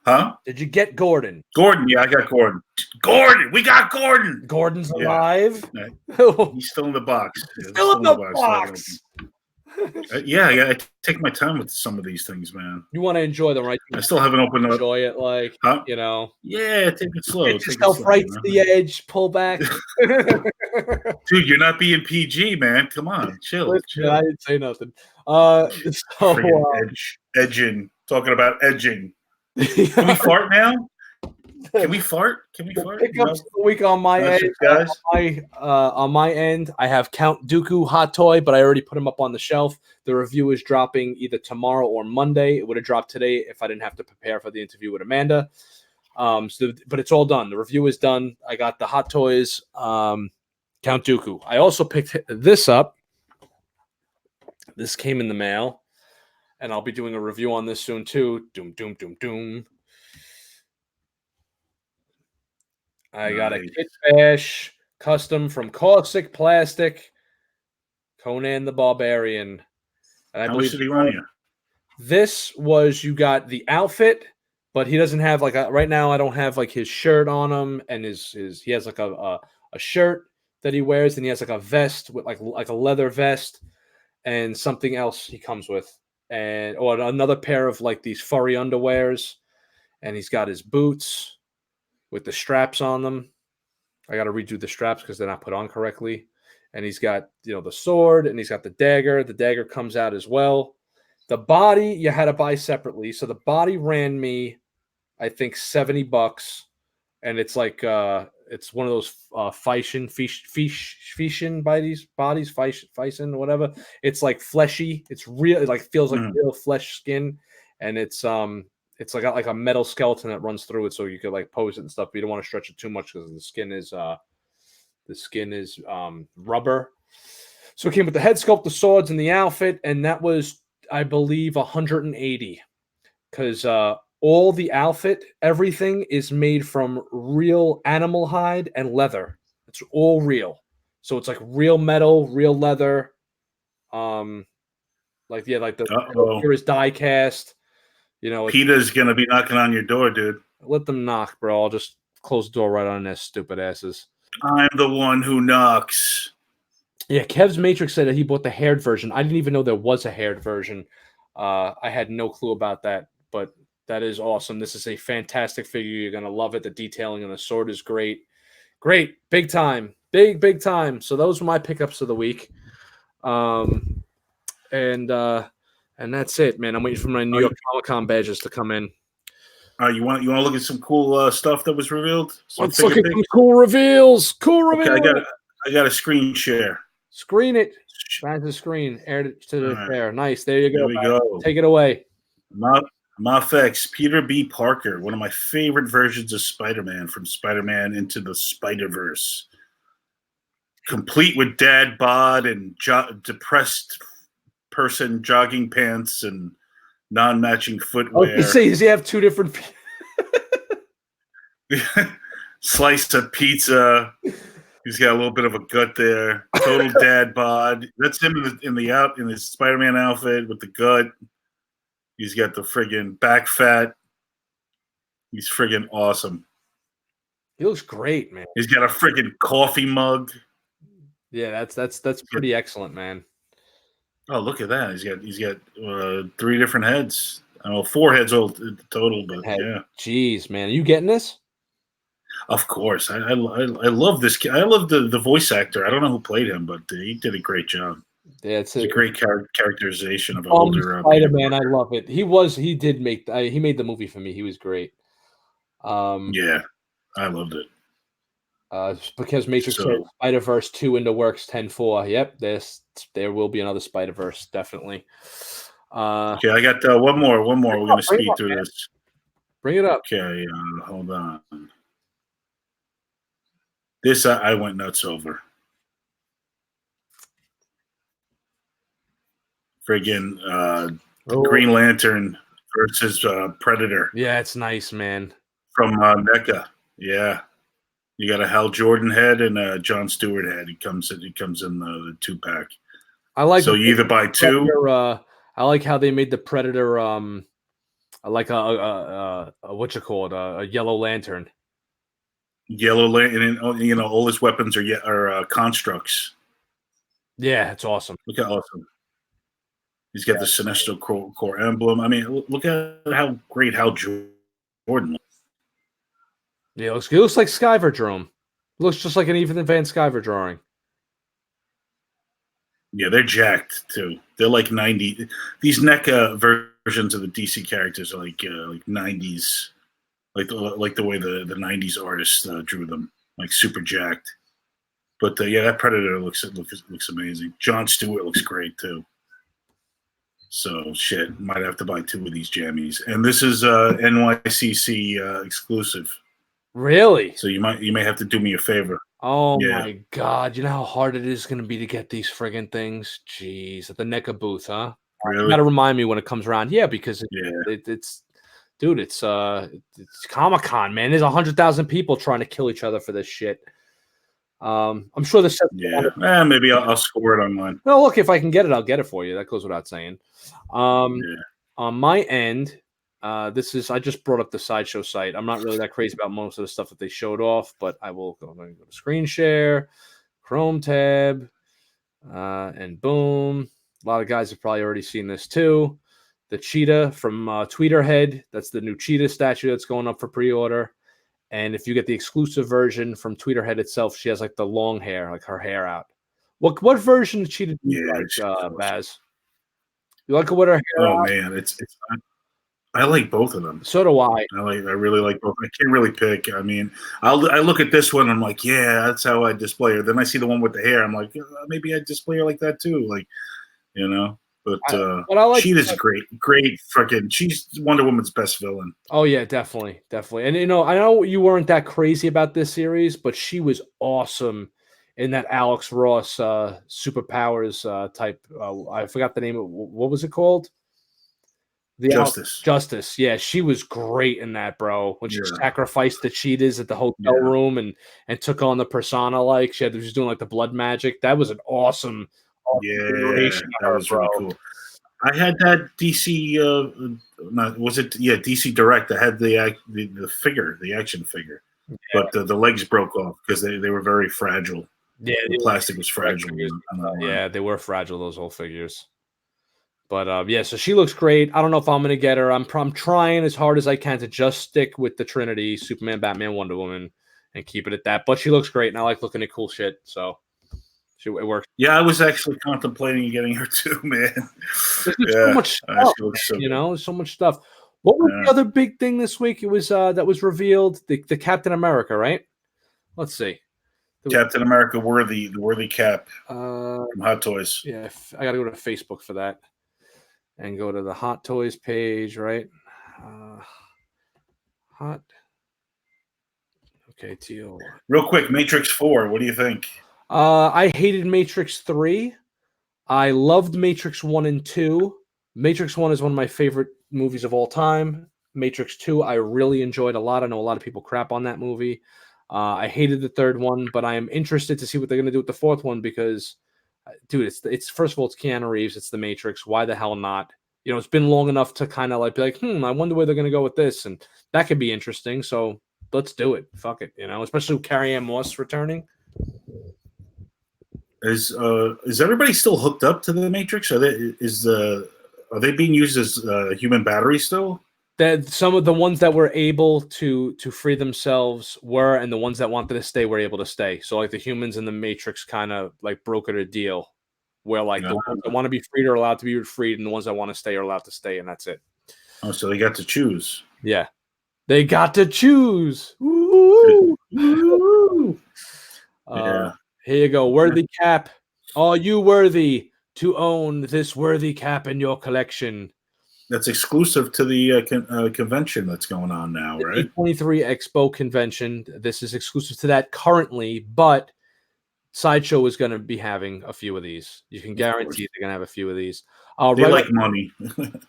Huh? Did you get Gordon? Gordon, yeah, I got Gordon. Gordon, we got Gordon. Gordon's alive. He's still in the box. Still in the box. I take my time with some of these things, man. You want to enjoy them, right? I still haven't opened up. Enjoy it, Yeah, take it slow. Get yourself right to the edge. Pull back. Dude, you're not being PG, man. Come on, chill. Chill. I didn't say nothing. Edging. Talking about edging. Can we fart now? Can we fart? Pickups of the week on my end. Guys. On my end, I have Count Dooku Hot Toy, but I already put him up on the shelf. The review is dropping either tomorrow or Monday. It would have dropped today if I didn't have to prepare for the interview with Amanda. But it's all done. The review is done. I got the Hot Toys, Count Dooku. I also picked this up. This came in the mail, and I'll be doing a review on this soon too. Doom, doom, doom, doom. I got a Kit Bash custom from Caustic Plastic, Conan the Barbarian. And I believe did he run you? This was, you got the outfit, but he doesn't have right now I don't have like his shirt on him, and he has like a shirt that he wears, and he has like a vest with like a leather vest and something else he comes with, or another pair of like these furry underwears, and he's got his boots with the straps on them. I got to redo the straps because they're not put on correctly. And he's got, the sword, and he's got the dagger. The dagger comes out as well. The body you had to buy separately. So the body ran me, I think, $70. And it's like, it's one of those Fischen bodies, Fischen, whatever. It's like fleshy. It's real. It like feels like real flesh skin. And it's got like a metal skeleton that runs through it, so you could like pose it and stuff. But you don't want to stretch it too much because the skin is rubber. So it came with the head sculpt, the swords, and the outfit, and that was, I believe, $180. Because all the outfit, everything is made from real animal hide and leather. It's all real, so it's like real metal, real leather. The here is die cast. PETA's gonna be knocking on your door, dude. Let them knock, bro. I'll just close the door right on their stupid asses. I'm the one who knocks. Yeah, Kev's Matrix said that he bought the haired version. I didn't even know there was a haired version. I had no clue about that, but that is awesome. This is a fantastic figure. You're gonna love it. The detailing on the sword is great. Great. Big time. Big time. So those were my pickups of the week. And And that's it, man. I'm waiting for my New York Comic-Con badges to come in. You want to look at some cool stuff that was revealed? Let's look at some cool reveals. Cool reveals. Okay, I got a screen share. Screen it. Back to the screen. Air it to the share. Nice. There you go. There we go. Take it away. Mafex, Peter B. Parker, one of my favorite versions of Spider-Man from Spider-Man Into the Spider-Verse. Complete with dad bod and depressed person jogging pants and non-matching footwear. Does he have two different slice of pizza? He's got a little bit of a gut there. Total dad bod. That's him in his Spider-Man outfit with the gut. He's got the friggin' back fat. He's friggin' awesome. He looks great, man. He's got a friggin' coffee mug. Yeah, that's pretty excellent, man. Oh, look at that! He's got 3 different heads. I don't know, 4 heads total, but yeah. Jeez, man, are you getting this? Of course, I love this. I love the voice actor. I don't know who played him, but he did a great job. Yeah, it's a great characterization of an older Spider-Man. I love it. He made the movie for me. He was great. Yeah, I loved it. Because Matrix said Spider-Verse 2 in the works 10-4. Yep, there will be another Spider-Verse, definitely. Okay, I got one more. We're going to speed through this. Bring it up. Okay, hold on. This I went nuts over. Friggin' Green Lantern versus Predator. Yeah, it's nice, man. From NECA. Yeah. You got a Hal Jordan head and a John Stewart head. It comes in the 2-pack. I like. So you either buy 2. I like how they made the Predator. Like a what you call it? A yellow lantern. Yellow lantern, and all his weapons are constructs. Yeah, it's awesome. Look how awesome. He's got the Sinestro core emblem. I mean, look at how great Hal Jordan looks. Yeah, it looks like Skyver Drome. Looks just like an even advanced Skyver drawing. Yeah, they're jacked too. They're like 90. These NECA versions of the DC characters are like 90s, like the way the 90s artists drew them, like super jacked. But yeah, that Predator looks amazing. John Stewart looks great too. So shit, might have to buy 2 of these jammies. And this is NYCC exclusive. Really? So you may have to do me a favor. Oh my God! You know how hard it is going to be to get these friggin' things. Jeez, at the NECA booth, huh? Really? You got to remind me when it comes around. Yeah, because it's Comic-Con, man. There's 100,000 people trying to kill each other for this shit. I'm sure the set. Yeah, maybe I'll score it online. No, look, if I can get it, I'll get it for you. That goes without saying. On my end, I just brought up the Sideshow site. I'm not really that crazy about most of the stuff that they showed off, but I will go to screen share, Chrome tab, and boom. A lot of guys have probably already seen this too. The cheetah from Tweeterhead. That's the new cheetah statue that's going up for pre-order. And if you get the exclusive version from Tweeterhead itself, she has like the long hair, like her hair out. What version of cheetah do you like, Baz? You like her with her hair out? Oh man, it's I like both of them. So do I. I really like both. I can't really pick. I mean, I look at this one. I'm like, yeah, that's how I display her. Then I see the one with the hair. I'm like, maybe I display her like that too. Like, But Cheetah's great. Freaking. She's Wonder Woman's best villain. Oh yeah, definitely. And I know you weren't that crazy about this series, but she was awesome in that Alex Ross superpowers type. I forgot the name of what was it called? Justice. Yeah, she was great in that, bro. When she sacrificed the cheetahs at the hotel room and took on the persona, like she was doing like the blood magic. That was an awesome that was really cool. I had that DC. DC Direct. I had the figure, the action figure, but the legs broke off because they were very fragile. Yeah, the plastic was fragile. Yeah, they were fragile. Those whole figures. But so she looks great. I don't know if I'm going to get her. I'm trying as hard as I can to just stick with the Trinity: Superman, Batman, Wonder Woman, and keep it at that. But she looks great, and I like looking at cool shit. So It works. Yeah, I was actually contemplating getting her too, man. There's so Yeah, much stuff, she looks so you good. know. There's so much stuff. What was Yeah. the other big thing this week? It was that was revealed the Captain America, right? Let's see. Captain America the worthy cap from Hot Toys. Yeah, I got to go to Facebook for that and go to the Hot Toys page, right? Hot. Okay, Teal. Real quick, Matrix 4. What do you think? I hated Matrix 3. I loved Matrix 1 and 2. Matrix 1 is one of my favorite movies of all time. Matrix 2, I really enjoyed a lot. I know a lot of people crap on that movie. I hated the third one, but I am interested to see what they're going to do with the fourth one because, dude, it's first of all, it's Keanu Reeves. It's the Matrix. Why the hell not? You know, it's been long enough to kind of like be like, I wonder where they're going to go with this. And that could be interesting. So let's do it. Fuck it. You know, especially with Carrie-Anne Moss returning. Is everybody still hooked up to the Matrix? Are they being used as human batteries still? That some of the ones that were able to free themselves were, and the ones that wanted to stay were able to stay. So like the humans in the Matrix kind of like brokered a deal where like the ones that want to be freed are allowed to be freed, and the ones that want to stay are allowed to stay, and that's it. Oh, so they got to choose. Yeah, they got to choose. Woo! Woo! Yeah. Here you go, worthy cap. Are you worthy to own this worthy cap in your collection? That's exclusive to the convention that's going on now, right? The 23 Expo convention. This is exclusive to that currently, but Sideshow is going to be having a few of these. You can guarantee they're going to have a few of these. They like money.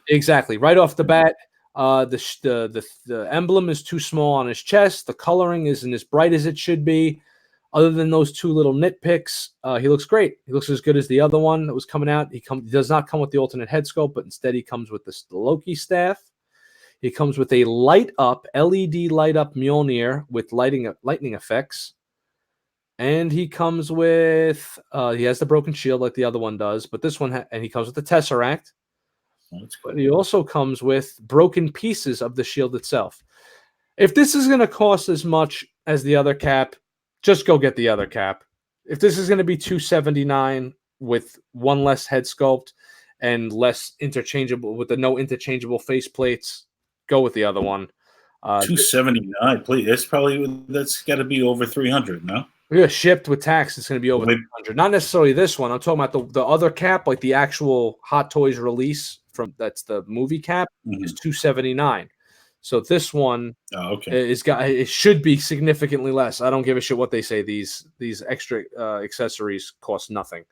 Exactly. Right off the bat, the emblem is too small on his chest. The coloring isn't as bright as it should be. Other than those two little nitpicks, he looks great. He looks as good as the other one that was coming out. He does not come with the alternate head sculpt, but instead he comes with the Loki staff. He comes with a LED light up Mjolnir with lightning effects. And he comes with, he has the broken shield like the other one does, but this one, and he comes with the Tesseract. But he also comes with broken pieces of the shield itself. If this is going to cost as much as the other cap, just go get the other cap. If this is going to be $279 with one less head sculpt and less interchangeable with the no interchangeable face plates, go with the other one. $279, please. That's got to be over $300, no? Yeah, shipped with tax, it's going to be over $300. Not necessarily this one. I'm talking about the other cap, like the actual Hot Toys release that's the movie cap is $279. So this one it should be significantly less. I don't give a shit what they say. These extra accessories cost nothing.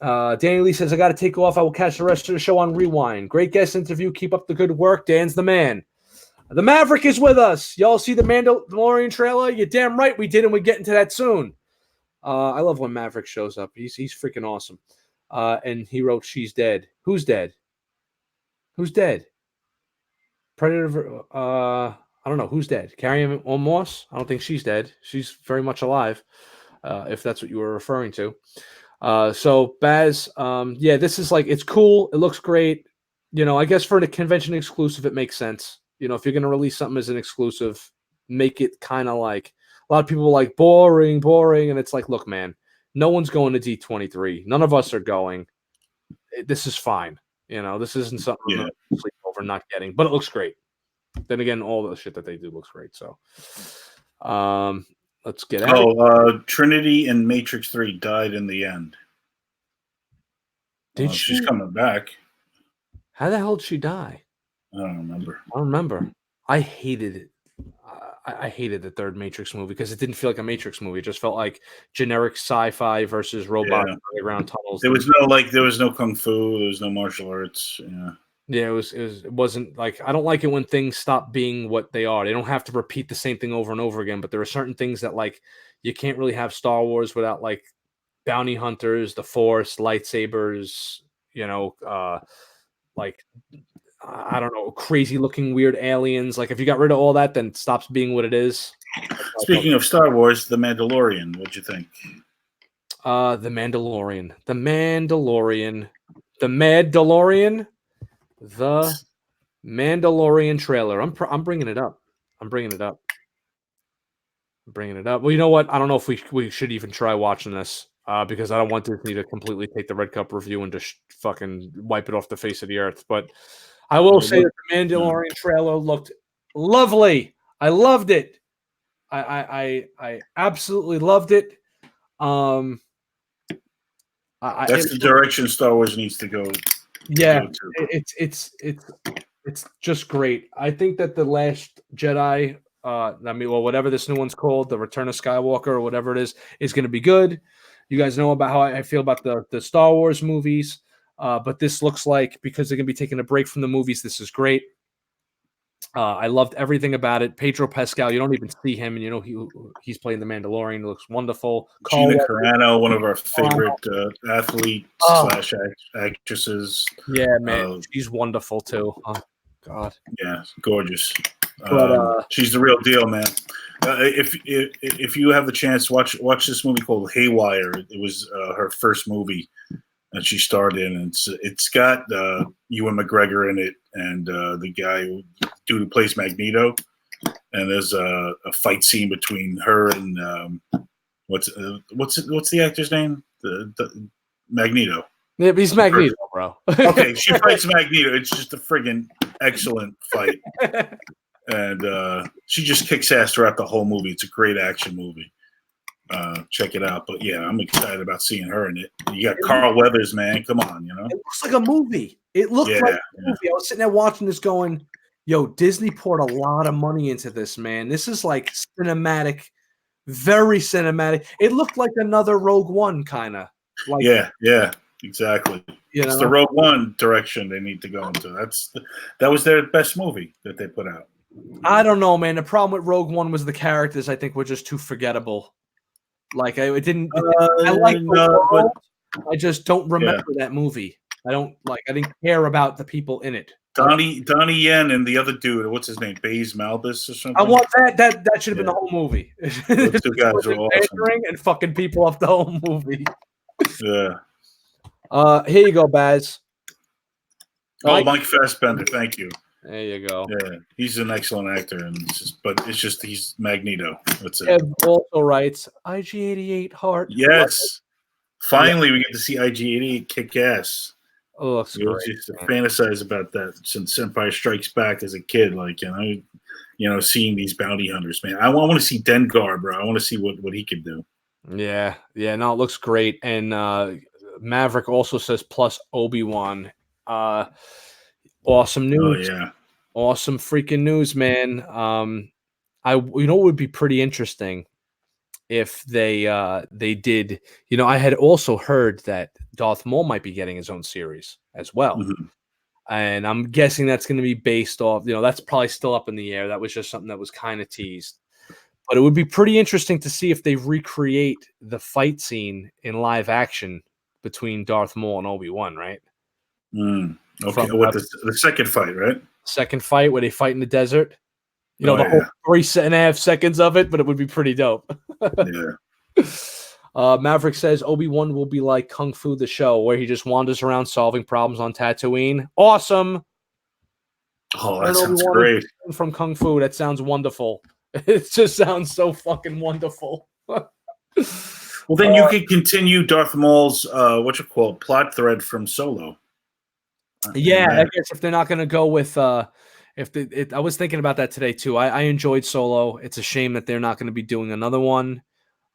Danny Lee says, I got to take off. I will catch the rest of the show on Rewind. Great guest interview. Keep up the good work. Dan's the man. The Maverick is with us. Y'all see the Mandalorian trailer? You're damn right we did, and we're getting to that soon. I love when Maverick shows up. He's freaking awesome. And he wrote, she's dead. Who's dead? Who's dead? Predator, I don't know. Who's dead? Carrie-Anne Moss? I don't think she's dead. She's very much alive, if that's what you were referring to. So, Baz, yeah, this is like, it's cool. It looks great. You know, I guess for the convention exclusive, it makes sense. You know, if you're going to release something as an exclusive, make it kind of like, a lot of people are like, boring. And it's like, look, man, no one's going to D23. None of us are going. This is fine. You know, this isn't something to sleep over not getting, but it looks great. Then again, all the shit that they do looks great. So, let's get out. Trinity and Matrix 3 died in the end. Did she? She's coming back. How the hell did she die? I don't remember. I hated it. I hated the third Matrix movie because it didn't feel like a Matrix movie. It just felt like generic sci-fi versus robot underground tunnels. There was no kung fu. There was no martial arts. Yeah, it wasn't like, I don't like it when things stop being what they are. They don't have to repeat the same thing over and over again. But there are certain things that like you can't really have Star Wars without like bounty hunters, the Force, lightsabers. You know, like, I don't know, crazy looking weird aliens. Like if you got rid of all that, then it stops being what it is. Speaking of Star Wars, The Mandalorian, what'd you think? The Mandalorian, the Mandalorian trailer. I'm bringing it up. Well, you know what? I don't know if we should even try watching this. because I don't want Disney to completely take the Red Cup review and just fucking wipe it off the face of the earth. But I will say that the Mandalorian trailer looked lovely. I loved it. I absolutely loved it. That's the direction Star Wars needs to go. Yeah, it's just great. I think that The Last Jedi, whatever this new one's called, The Return of Skywalker or whatever it is going to be good. You guys know about how I feel about the Star Wars movies, but this looks like, because they're going to be taking a break from the movies, this is great. I loved everything about it. Pedro Pascal, you don't even see him, and he's playing the Mandalorian. It looks wonderful. Gina Carano, one of our favorite athletes / actresses. Yeah, man, she's wonderful too. Oh God, yeah, gorgeous. She's the real deal, man. If you have the chance, watch this movie called Haywire. It was her first movie that she starred in, and it's got Ewan McGregor in it, and the dude who plays Magneto. And there's a fight scene between her and what's the actor's name? The Magneto. Yeah, he's Magneto, bro. Okay, she fights Magneto. It's just a friggin' excellent fight, and she just kicks ass throughout the whole movie. It's a great action movie. Check it out. But yeah, I'm excited about seeing her in it. You got Carl Weathers, man. Come on, It looks like a movie. It looked like a movie. I was sitting there watching this going, yo, Disney poured a lot of money into this, man. This is like cinematic, very cinematic. It looked like another Rogue One kind of. Like, yeah, exactly. It's the Rogue One direction they need to go into. That was their best movie that they put out. I don't know, man. The problem with Rogue One was the characters, I think, were just too forgettable. Like I didn't. I like the world. I just don't remember that movie. I didn't care about the people in it. Donnie Yen and the other dude, what's his name? Baze Malbus or something? I want that should have been the whole movie. Those two guys are awesome. And fucking people up the whole movie. Yeah. Here you go, Baz. Mike Fassbender, thank you. There you go. Yeah, he's an excellent actor, and he's Magneto. That's it. Ev also writes IG-88 heart. Yes. Finally, we get to see IG-88 kick ass. Oh, looks great. Used to fantasize about that since Empire Strikes Back as a kid. Like, seeing these bounty hunters, man. I want to see Dengar, bro. I want to see what he could do. Yeah. No, it looks great. And Maverick also says plus Obi-Wan. Awesome news. Oh, yeah. Awesome freaking news, man. It would be pretty interesting if they did. I had also heard that Darth Maul might be getting his own series as well. Mm-hmm. And I'm guessing that's going to be based off, that's probably still up in the air. That was just something that was kind of teased. But it would be pretty interesting to see if they recreate the fight scene in live action between Darth Maul and Obi-Wan, right? Okay, with the second fight, right? Second fight where they fight in the desert. The whole 3.5 seconds of it, but it would be pretty dope. Yeah. Maverick says Obi-Wan will be like Kung Fu the show, where he just wanders around solving problems on Tatooine. Awesome. Oh, that sounds great. From Kung Fu, that sounds wonderful. It just sounds so fucking wonderful. Well, then you could continue Darth Maul's plot thread from Solo. Yeah, I guess if they're not going to go with I was thinking about that today too. I enjoyed Solo. It's a shame that they're not going to be doing another one.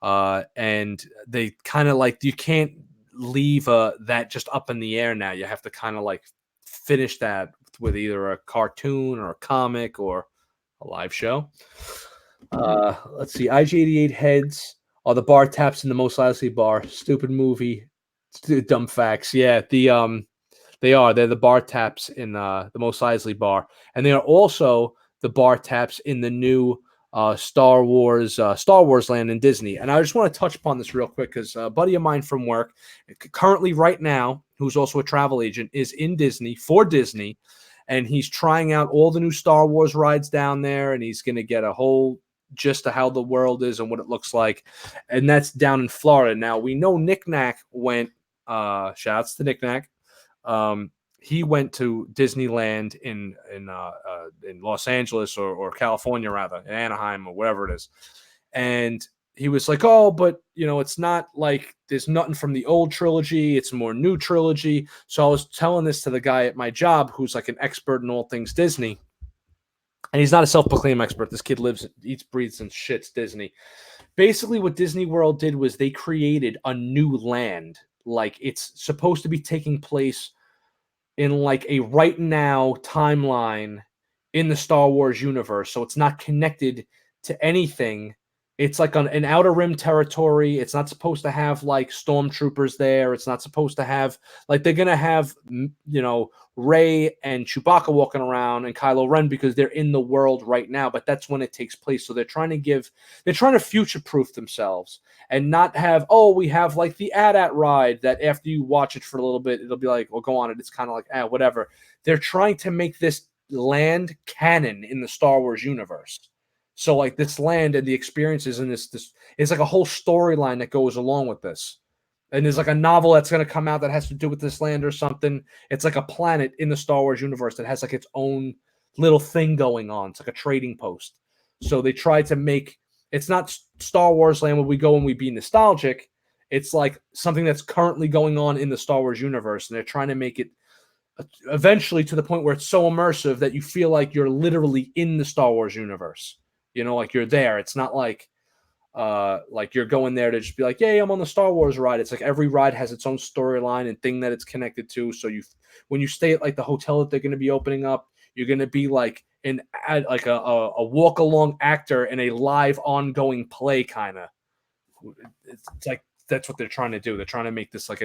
And they kind of you can't leave that just up in the air now. You have to kind of finish that with either a cartoon or a comic or a live show. Let's see. IG-88 heads are the bar taps in the Mos Eisley bar. Stupid movie. Dumb facts. Yeah, they are. They're the bar taps in the Mos Eisley bar. And they are also the bar taps in the new Star Wars land in Disney. And I just want to touch upon this real quick because a buddy of mine from work, currently right now, who's also a travel agent, is in Disney for Disney. And he's trying out all the new Star Wars rides down there. And he's going to get a whole gist of how the world is and what it looks like. And that's down in Florida. Now, we know Nick Knack went, shouts to Nick Knack. He went to Disneyland in Los Angeles or California, rather, in Anaheim or wherever it is. And he was like, oh, but it's not like there's nothing from the old trilogy. It's more new trilogy. So I was telling this to the guy at my job who's like an expert in all things Disney. And he's not a self-proclaimed expert. This kid lives, eats, breathes, and shits Disney. Basically, what Disney World did was they created a new land. Like, it's supposed to be taking place in like a right now timeline in the Star Wars universe. So it's not connected to anything. It's like an Outer Rim territory. It's not supposed to have like stormtroopers there. It's not supposed to have like they're gonna have Rey and Chewbacca walking around and Kylo Ren because they're in the world right now. But that's when it takes place. So they're trying to future-proof themselves and not have we have like the AT-AT ride that after you watch it for a little bit it'll be like go on it. It's kind of like whatever. They're trying to make this land canon in the Star Wars universe. So like this land and the experiences in this is like a whole storyline that goes along with this. And there's like a novel that's going to come out that has to do with this land or something. It's like a planet in the Star Wars universe that has like its own little thing going on. It's like a trading post. So they try to make it's not Star Wars land where we go and we be nostalgic. It's like something that's currently going on in the Star Wars universe. And they're trying to make it eventually to the point where it's so immersive that you feel like you're literally in the Star Wars universe. Like you're there. It's not like you're going there to just be like, yay, I'm on the Star Wars ride. It's like every ride has its own storyline and thing that it's connected to. So when you stay at like the hotel that they're going to be opening up, you're going to be like a walk along actor in a live ongoing play kind of. It's like that's what they're trying to do. They're trying to make this like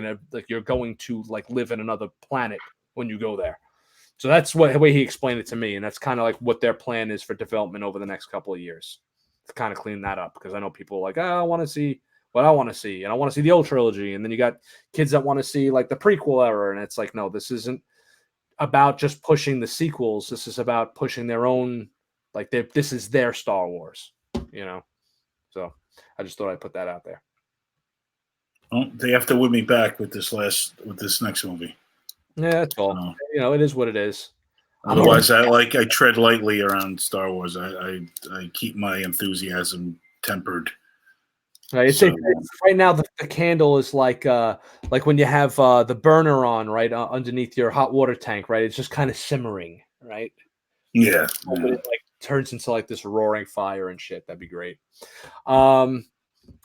you're going to like live in another planet when you go there. So that's the way he explained it to me, and that's kind of like what their plan is for development over the next couple of years. To kind of clean that up, because I know people are like, I want to see what I want to see, and I want to see the old trilogy, and then you got kids that want to see like the prequel era, and it's like, no, this isn't about just pushing the sequels. This is about pushing their own, like this is their Star Wars, So I just thought I'd put that out there. Well, they have to win me back with this next movie. Yeah, that's all. It is what it is. Otherwise, I tread lightly around Star Wars. I keep my enthusiasm tempered. Right, it's right now the candle is like when you have the burner on right underneath your hot water tank, right? It's just kind of simmering, right? Yeah. It like turns into like this roaring fire and shit. That'd be great.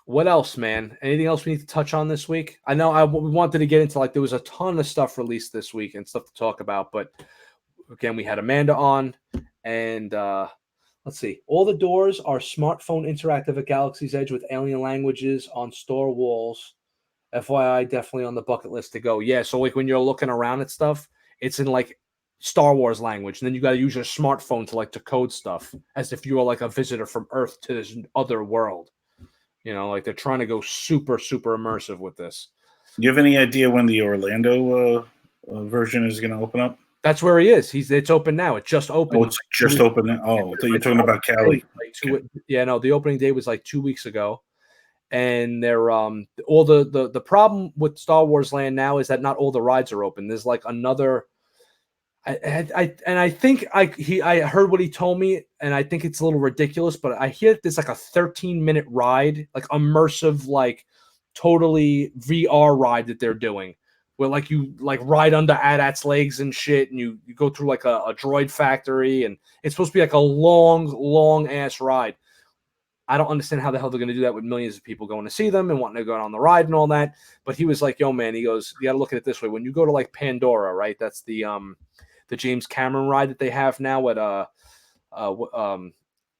What else, man? Anything else we need to touch on this week? I know we wanted to get into like there was a ton of stuff released this week and stuff to talk about, but again, we had Amanda on, and let's see. All the doors are smartphone interactive at Galaxy's Edge with alien languages on store walls. FYI, definitely on the bucket list to go. Yeah, so like when you're looking around at stuff, it's in like Star Wars language, and then you got to use your smartphone to like decode stuff as if you were like a visitor from Earth to this other world. Like they're trying to go super, super immersive with this. You have any idea when the Orlando version is going to open up? That's where he is. It's open now. It just opened. Oh, it's just open now. Oh, I thought you were talking about Cali. Yeah, no, the opening day was like 2 weeks ago. And they're all the problem with Star Wars Land now is that not all the rides are open. There's like another I think I heard what he told me, and I think it's a little ridiculous, but I hear there's like a 13-minute ride, like immersive, like totally VR ride that they're doing, where like you like ride under AT-AT's legs and shit, and you go through like a droid factory, and it's supposed to be like a long ass ride. I don't understand how the hell they're going to do that with millions of people going to see them and wanting to go on the ride and all that. But he was like, yo, man, he goes, you got to look at it this way. When you go to like Pandora, right? That's the James Cameron ride that they have now at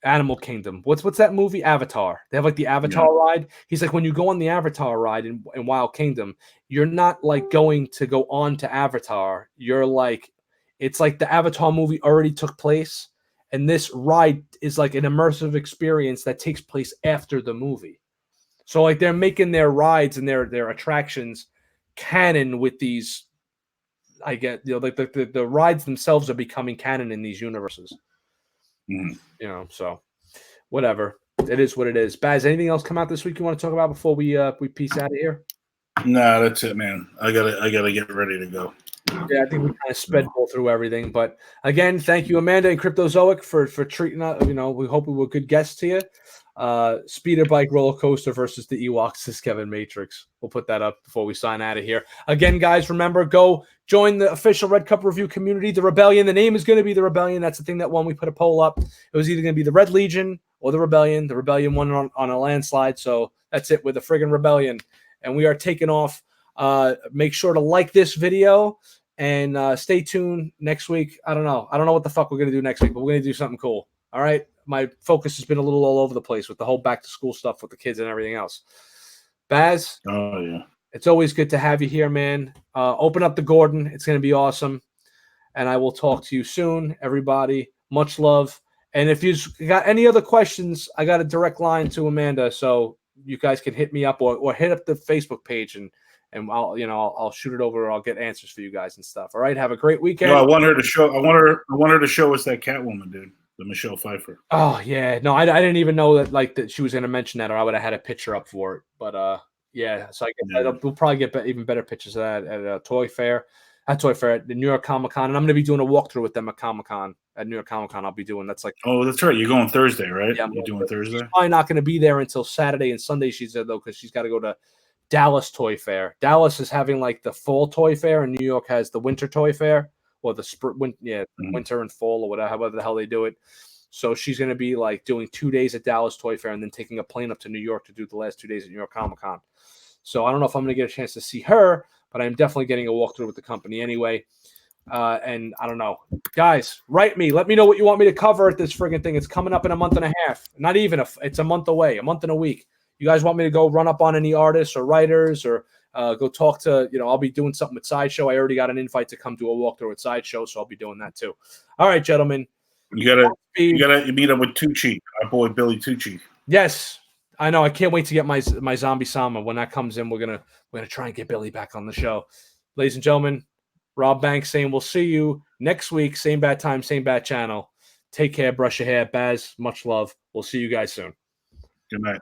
Animal Kingdom. What's that movie? Avatar. They have like the Avatar ride. He's like, when you go on the Avatar ride in Wild Kingdom, you're not like going to go on to Avatar. You're like, it's like the Avatar movie already took place. And this ride is like an immersive experience that takes place after the movie. So like they're making their rides and their attractions canon with these. I get, like the rides themselves are becoming canon in these universes. So whatever. It is what it is. Baz, anything else come out this week you want to talk about before we peace out of here? No, that's it, man. I gotta get ready to go. Yeah, I think we kind of sped through everything. But again, thank you, Amanda and Cryptozoic, for treating us. We hope we were good guests to you. Speeder bike roller coaster versus the Ewoks, says Kevin Matrix. We'll put that up before we sign out of here. Again, guys, remember, go join the official Red Cup review community, the Rebellion. The name is going to be the Rebellion. That's the thing that won. We put a poll up. It was either going to be the Red Legion or the Rebellion. The Rebellion won on a landslide. So that's it with the friggin' Rebellion. And we are taking off. Make sure to like this video and stay tuned next week. I don't know what the fuck we're going to do next week, but we're going to do something cool. All right. My focus has been a little all over the place with the whole back to school stuff with the kids and everything else. Baz, oh yeah, it's always good to have you here, man. Open up the Gordon. It's going to be awesome. And I will talk to you soon, everybody. Much love. And if you got any other questions, I got a direct line to Amanda, so you guys can hit me up or hit up the Facebook page and I'll shoot it over. Or I'll get answers for you guys and stuff. All right. Have a great weekend. No, I want her to show us that Catwoman, dude. The Michelle Pfeiffer. Oh yeah, no, I didn't even know that she was going to mention that, or I would have had a picture up for it. But yeah, so we'll probably get even better pictures of that at a Toy Fair. At Toy Fair at the New York Comic Con, and I'm going to be doing a walkthrough with them at Comic Con. At New York Comic Con, I'll be doing that's right. You're going Thursday, right? Yeah, you're doing Thursday. She's probably not going to be there until Saturday and Sunday. She's there though because she's got to go to Dallas Toy Fair. Dallas is having like the fall Toy Fair, and New York has the winter Toy Fair or the spring, winter and fall or whatever, however the hell they do it. So she's going to be like doing 2 days at Dallas Toy Fair and then taking a plane up to New York to do the last 2 days at New York Comic Con. So I don't know if I'm going to get a chance to see her, but I'm definitely getting a walkthrough with the company anyway. And I don't know. Guys, write me. Let me know what you want me to cover at this friggin' thing. It's coming up in a month and a half. Not even it's a month away, a month and a week. You guys want me to go run up on any artists or writers or go talk to, I'll be doing something with Sideshow. I already got an invite to come do a walkthrough at Sideshow, so I'll be doing that too. All right, gentlemen. You gotta meet up with Tucci, our boy Billy Tucci. Yes, I know. I can't wait to get my Zombie Sama. When that comes in, we're gonna try and get Billy back on the show. Ladies and gentlemen, Rob Banks saying we'll see you next week, same bad time, same bad channel. Take care, brush your hair, Baz. Much love. We'll see you guys soon. Good night.